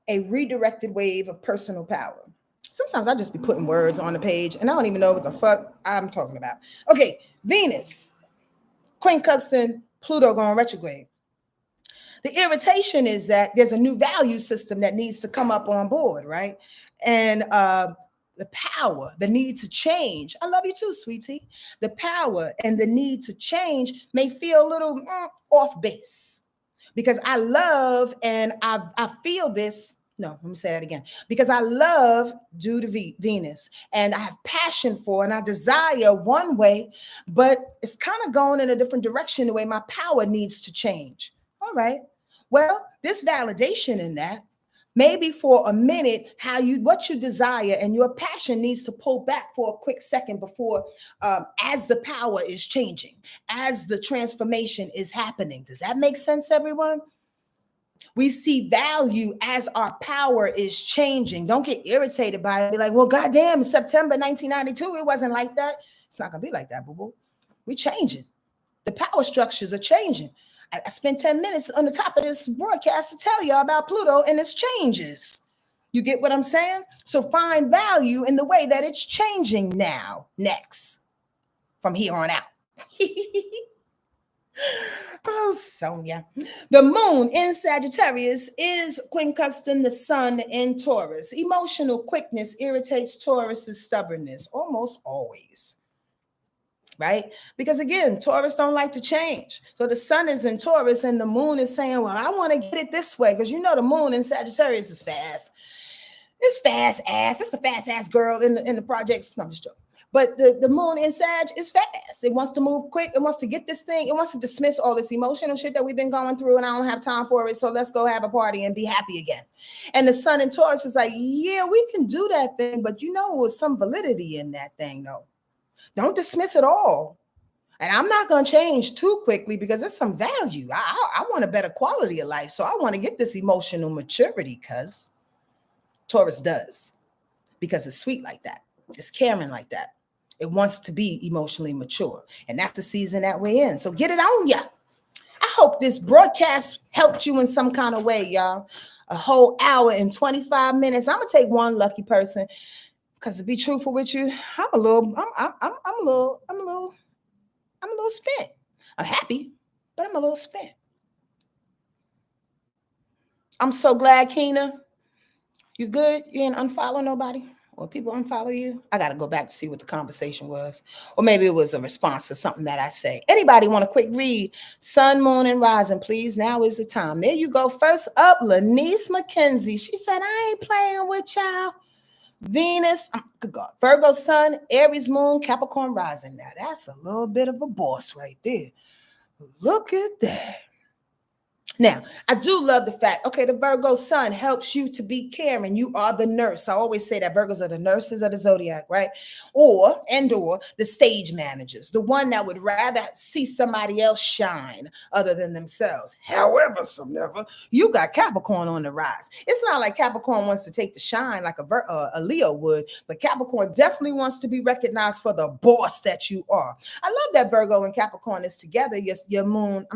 a redirected wave of personal power. Sometimes I just be putting words on the page and I don't even know what the fuck I'm talking about. Okay, Venus, quincunxing Pluto going retrograde. The irritation is that there's a new value system that needs to come up on board, right? And the power, the need to change. I love you too, sweetie. The power and the need to change may feel a little off base, because I love and I feel this. No, let me say that again. Because I love due to Venus, and I have passion for and I desire one way, but it's kind of going in a different direction the way my power needs to change. All right. Well, this validation in that, maybe for a minute, what you desire and your passion needs to pull back for a quick second before, as the power is changing, as the transformation is happening. Does that make sense, everyone? We see value as our power is changing. Don't get irritated by it. Be like, well, goddamn, September 1992, it wasn't like that. It's not gonna be like that, boo boo. We changing. The power structures are changing. I spent 10 minutes on the top of this broadcast to tell y'all about Pluto and its changes. You get what I'm saying? So find value in the way that it's changing now, next, from here on out. Oh, Sonja. The moon in Sagittarius is quincunxing the sun in Taurus. Emotional quickness irritates Taurus's stubbornness almost always. Right? Because again, Taurus don't like to change. So the sun is in Taurus and the moon is saying, well, I want to get it this way. Because you know the moon in Sagittarius is fast. It's fast ass. It's the fast ass girl in the projects. No, I'm just joking. But the moon in Sag is fast. It wants to move quick. It wants to get this thing. It wants to dismiss all this emotional shit that we've been going through, and I don't have time for it. So let's go have a party and be happy again. And the sun in Taurus is like, yeah, we can do that thing, but you know, there's some validity in that thing, though. Don't dismiss it all. And I'm not going to change too quickly because there's some value. I want a better quality of life. So I want to get this emotional maturity because Taurus does. Because it's sweet like that. It's caring like that. It wants to be emotionally mature. And that's the season that we're in. So get it on ya. I hope this broadcast helped you in some kind of way, y'all. A whole hour and 25 minutes. I'm going to take one lucky person. Because to be truthful with you, I'm a little spent. I'm happy, but I'm a little spent. I'm so glad, Keena. You good? You ain't unfollow nobody? Or people unfollow you? I got to go back to see what the conversation was. Or maybe it was a response to something that I say. Anybody want a quick read? Sun, moon, and rising, please. Now is the time. There you go. First up, Lanice McKenzie. She said, I ain't playing with y'all. Venus, good God, Virgo sun, Aries moon, Capricorn rising. Now that's a little bit of a boss right there. Look at that. Now, I do love the fact, okay, the Virgo sun helps you to be caring. You are the nurse. I always say that Virgos are the nurses of the zodiac, right? Or the stage managers, the one that would rather see somebody else shine other than themselves. However, you got Capricorn on the rise. It's not like Capricorn wants to take the shine like a Leo would, but Capricorn definitely wants to be recognized for the boss that you are. I love that Virgo and Capricorn is together. Your moon,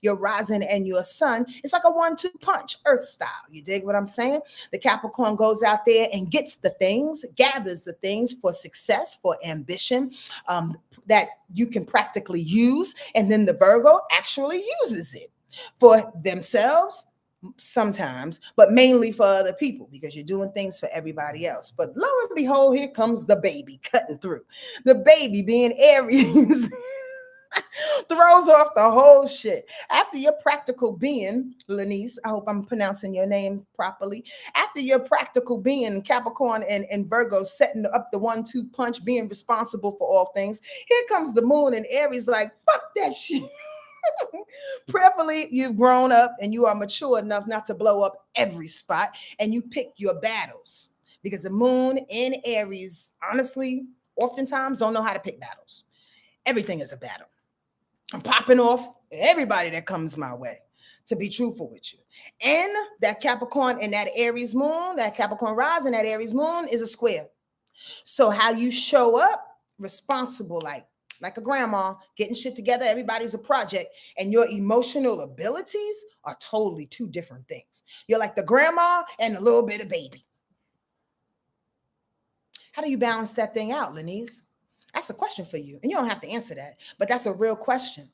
your rising and your sun. It's like a 1-2 punch, earth style. You dig what I'm saying? The Capricorn goes out there and gets the things, gathers the things for success, for ambition, that you can practically use. And then the Virgo actually uses it for themselves sometimes, but mainly for other people because you're doing things for everybody else. But lo and behold, here comes the baby cutting through. The baby being Aries. Throws off the whole shit. After your practical being, Lanice, I hope I'm pronouncing your name properly. After your practical being, Capricorn and Virgo setting up the 1-2 punch, being responsible for all things, here comes the moon and Aries like, fuck that shit. Prayerfully, you've grown up and you are mature enough not to blow up every spot and you pick your battles because the moon in Aries, honestly, oftentimes don't know how to pick battles. Everything is a battle. I'm popping off everybody that comes my way, to be truthful with you. And that Capricorn and that Aries moon, that Capricorn rising, that Aries moon is a square. So how you show up, responsible, like a grandma, getting shit together, everybody's a project, and your emotional abilities are totally two different things. You're like the grandma and a little bit of baby. How do you balance that thing out, Lanice? That's a question for you. And you don't have to answer that, but that's a real question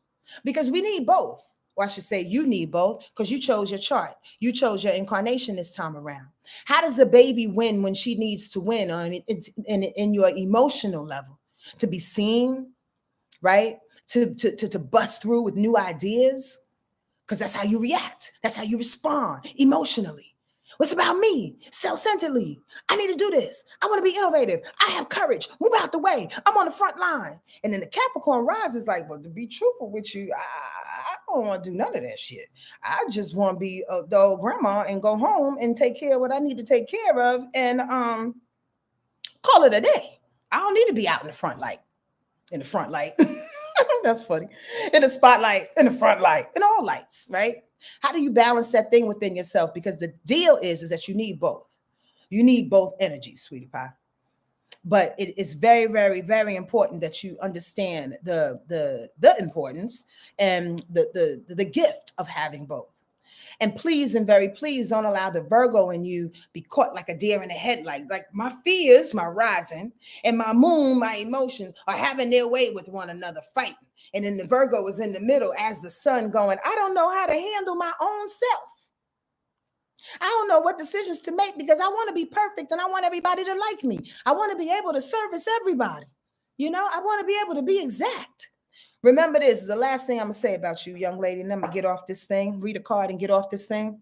because we need both. Or I should say you need both because you chose your chart. You chose your incarnation this time around. How does the baby win when she needs to win in your emotional level? To be seen, right? To bust through with new ideas because that's how you react. That's how you respond emotionally. What's about me? Self-centeredly. I need to do this. I want to be innovative. I have courage. Move out the way. I'm on the front line. And then the Capricorn rise is like, well, to be truthful with you, don't want to do none of that shit. I just want to be the old grandma and go home and take care of what I need to take care of and call it a day. I don't need to be out in the front light. In the front light. That's funny. In the spotlight, in the front light, in all lights, right? How do you balance that thing within yourself? Because the deal is that you need both. You need both energies, sweetie pie. But it is very, very, very important that you understand the importance and the gift of having both. And please and very please don't allow the Virgo in you be caught like a deer in the headlight. Like my fears, my rising, and my moon, my emotions are having their way with one another, fighting. And then the Virgo is in the middle as the sun going, I don't know how to handle my own self. I don't know what decisions to make because I want to be perfect and I want everybody to like me. I want to be able to service everybody. You know, I want to be able to be exact. Remember, this is the last thing I'm going to say about you, young lady. And I'm going to get off this thing, read a card and get off this thing.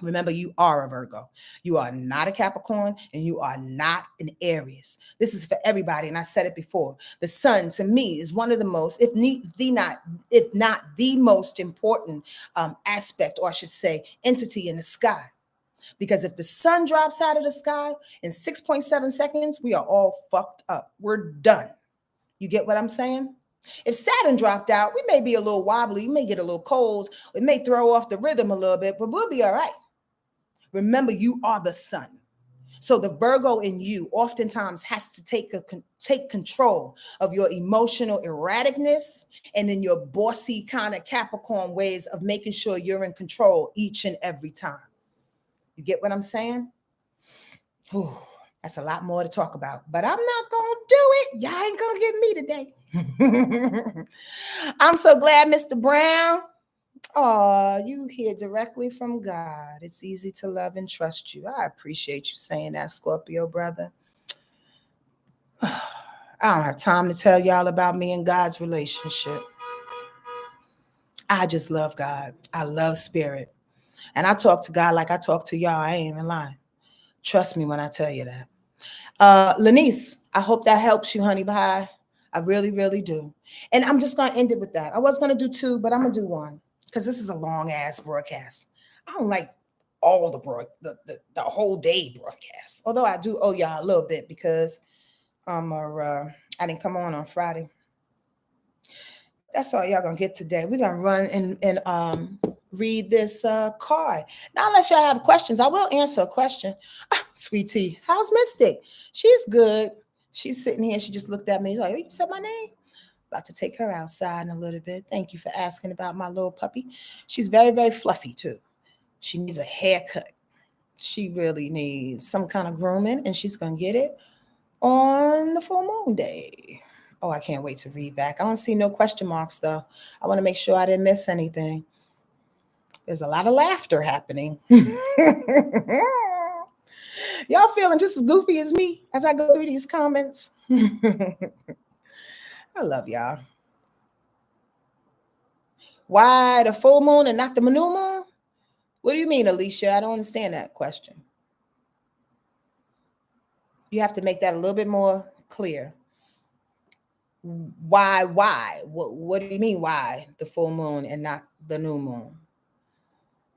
Remember, you are a Virgo. You are not a Capricorn and you are not an Aries. This is for everybody. And I said it before. The sun, to me, is one of the most, if not the most important aspect, or I should say, entity in the sky. Because if the sun drops out of the sky in 6.7 seconds, we are all fucked up. We're done. You get what I'm saying? If Saturn dropped out, we may be a little wobbly. We may get a little cold. It may throw off the rhythm a little bit, but we'll be all right. Remember, you are the sun. So the Virgo in you oftentimes has to take control of your emotional erraticness and then your bossy kind of Capricorn ways of making sure you're in control each and every time. You get what I'm saying? Whew, that's a lot more to talk about, but I'm not going to do it. Y'all ain't going to get me today. I'm so glad, Mr. Brown. Oh, you hear directly from God. It's easy to love and trust you. I appreciate you saying that, Scorpio brother. I don't have time to tell y'all about me and God's relationship. I just love God. I love spirit. And I talk to God like I talk to y'all. I ain't even lying. Trust me when I tell you that. Lanice, I hope that helps you, honey pie. I really, really do. And I'm just going to end it with that. I was going to do two, but I'm going to do one because this is a long ass broadcast. I don't like all the whole day broadcast. Although I do owe y'all a little bit because I didn't come on Friday. That's all y'all gonna get today. We're gonna run and read this card. Now, unless y'all have questions, I will answer a question. Sweet Tea, how's Mystic? She's good. She's sitting here. She just looked at me. She's like, oh, you said my name? About to take her outside in a little bit. Thank you for asking about my little puppy. She's very, very fluffy too. She needs a haircut. She really needs some kind of grooming, and she's gonna get it on the full moon day. Oh, I can't wait to read back. I don't see no question marks, though. I want to make sure I didn't miss anything. There's a lot of laughter happening. Y'all feeling just as goofy as me as I go through these comments? I love y'all. Why the full moon and not the new moon? What do you mean, Alicia? I don't understand that question. You have to make that a little bit more clear. Why? What do you mean why the full moon and not the new moon?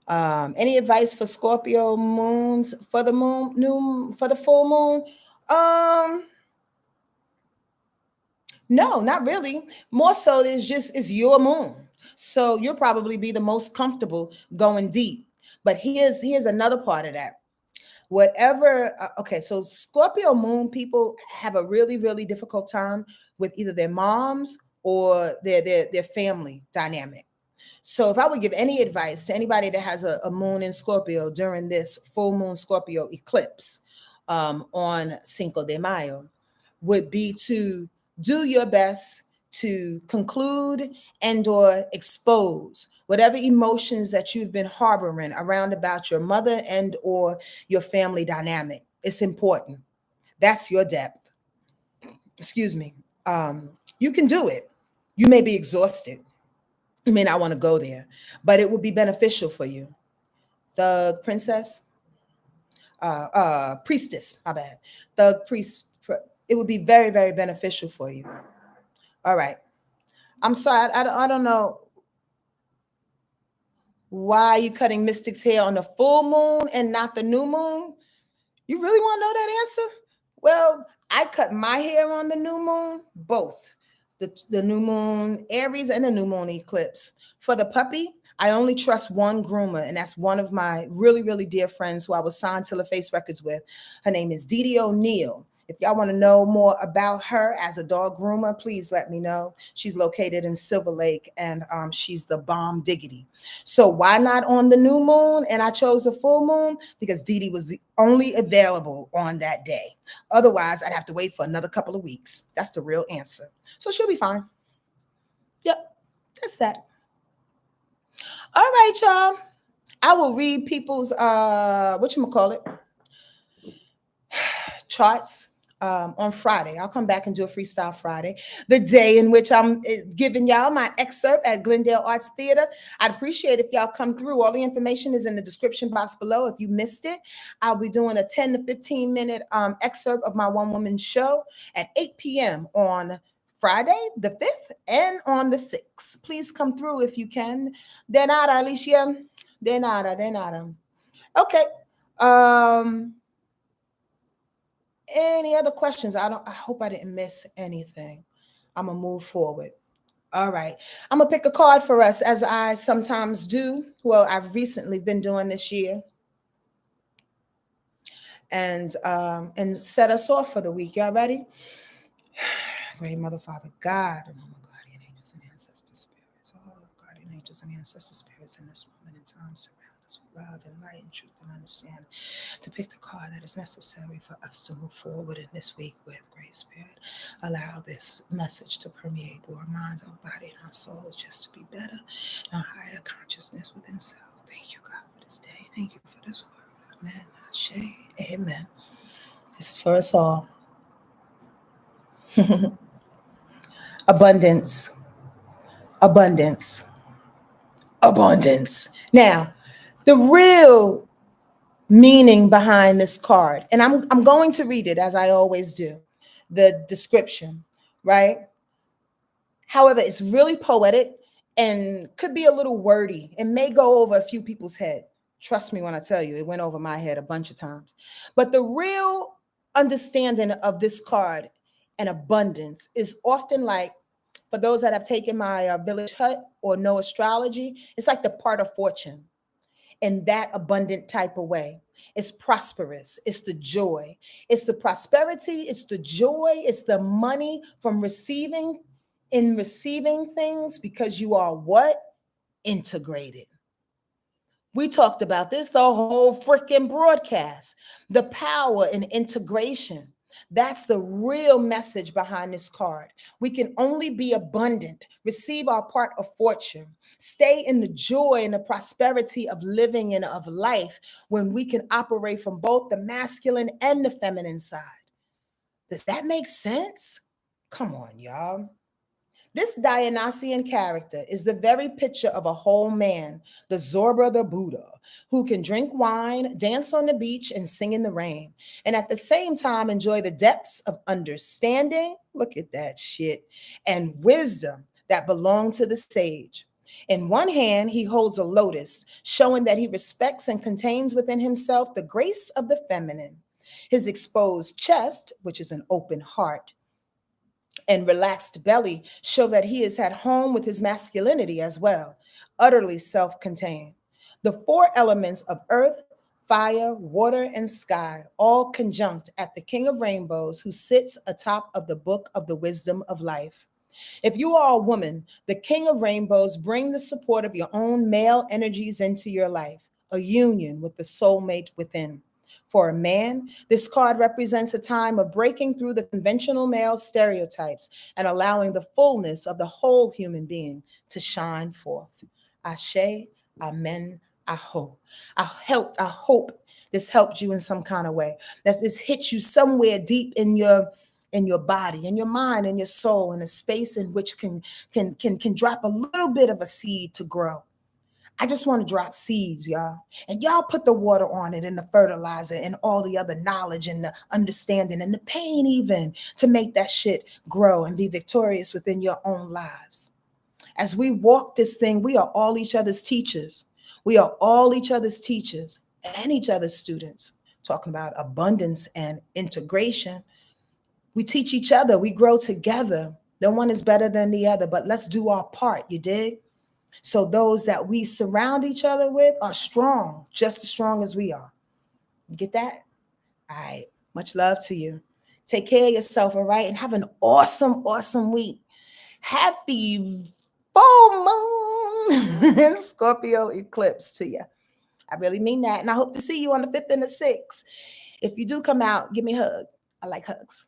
Any advice for Scorpio moons for the for the full moon? No, not really. More so it's your moon. So you'll probably be the most comfortable going deep. But here's another part of that. Okay, so Scorpio moon people have a really, really difficult time with either their moms or their family dynamic. So if I would give any advice to anybody that has a moon in Scorpio during this full moon Scorpio eclipse on Cinco de Mayo, would be to do your best to conclude and or expose whatever emotions that you've been harboring around about your mother and or your family dynamic. It's important. That's your depth. Excuse me. You can do it. You may be exhausted. You may not want to go there, but it would be beneficial for you. The priestess, my bad. The priest, it would be very, very beneficial for you. All right. I'm sorry. I don't know. Why are you cutting Mystic's hair on the full moon and not the new moon? You really want to know that answer? Well, I cut my hair on the new moon, both the new moon Aries and the new moon eclipse. For the puppy, I only trust one groomer, and that's one of my really, really dear friends who I was signed to LaFace Records with. Her name is Dee Dee O'Neill. If y'all want to know more about her as a dog groomer, please let me know. She's located in Silver Lake, and she's the bomb diggity. So why not on the new moon? And I chose the full moon because Dee Dee was only available on that day. Otherwise, I'd have to wait for another couple of weeks. That's the real answer. So she'll be fine. Yep, that's that. All right, y'all. I will read people's whatchamacallit charts on Friday. I'll come back and do a freestyle Friday, the day in which I'm giving y'all my excerpt at Glendale Arts Theater. I'd appreciate if y'all come through. All the information is in the description box below. If you missed it, I'll be doing a 10 to 15 minute excerpt of my one woman show at 8 p.m. on Friday, the 5th, and on the 6th. Please come through if you can. De nada, Alicia. De nada, de nada. Okay. Any other questions? I hope I didn't miss anything. I'm gonna move forward. All right. I'm gonna pick a card for us as I sometimes do. Well, I've recently been doing this year. And set us off for the week. Y'all ready? Great Mother, Father, God, and all my guardian angels and ancestor spirits, all our guardian angels and ancestor spirits in this moment in time surround us with love and light and truth and understanding to pick the card that is necessary for us to move forward in this week with great spirit. Allow this message to permeate through our minds, our body, and our souls just to be better in our higher consciousness within self. Thank you, God, for this day. Thank you for this word. Amen. Ashe. Amen. This is for us all. Abundance, abundance, abundance. Now, the real meaning behind this card, and I'm going to read it as I always do, the description, right? However, it's really poetic and could be a little wordy. It may go over a few people's head. Trust me when I tell you, it went over my head a bunch of times. But the real understanding of this card and abundance is often like, for those that have taken my village hut or know astrology, it's like the part of fortune in that abundant type of way. It's prosperous. It's the joy. It's the prosperity. It's the joy. It's the money from receiving things because you are what? Integrated. We talked about this the whole freaking broadcast. The power in integration. That's the real message behind this card. We can only be abundant, receive our part of fortune, stay in the joy and the prosperity of living and of life when we can operate from both the masculine and the feminine side. Does that make sense? Come on, y'all. This Dionysian character is the very picture of a whole man, the Zorba the Buddha, who can drink wine, dance on the beach, and sing in the rain, and at the same time enjoy the depths of understanding, look at that shit, and wisdom that belong to the sage. In one hand, he holds a lotus, showing that he respects and contains within himself the grace of the feminine. His exposed chest, which is an open heart, and relaxed belly show that he is at home with his masculinity as well, utterly self-contained. The four elements of earth, fire, water, and sky, all conjunct at the King of Rainbows who sits atop of the book of the wisdom of life. If you are a woman, the King of Rainbows bring the support of your own male energies into your life, a union with the soulmate within. For a man, this card represents a time of breaking through the conventional male stereotypes and allowing the fullness of the whole human being to shine forth. Ashe, amen, I hope. I hope this helped you in some kind of way. That this hit you somewhere deep in your body, in your mind, in your soul, in a space in which can drop a little bit of a seed to grow. I just want to drop seeds, y'all. And y'all put the water on it and the fertilizer and all the other knowledge and the understanding and the pain even to make that shit grow and be victorious within your own lives. As we walk this thing, we are all each other's teachers. We are all each other's teachers and each other's students, talking about abundance and integration. We teach each other, we grow together. No one is better than the other, but let's do our part, you dig? So those that we surround each other with are strong, just as strong as we are. You get that? All right. Much love to you. Take care of yourself, all right? And have an awesome, awesome week. Happy full moon Scorpio eclipse to you. I really mean that. And I hope to see you on the 5th and the 6th. If you do come out, give me a hug. I like hugs.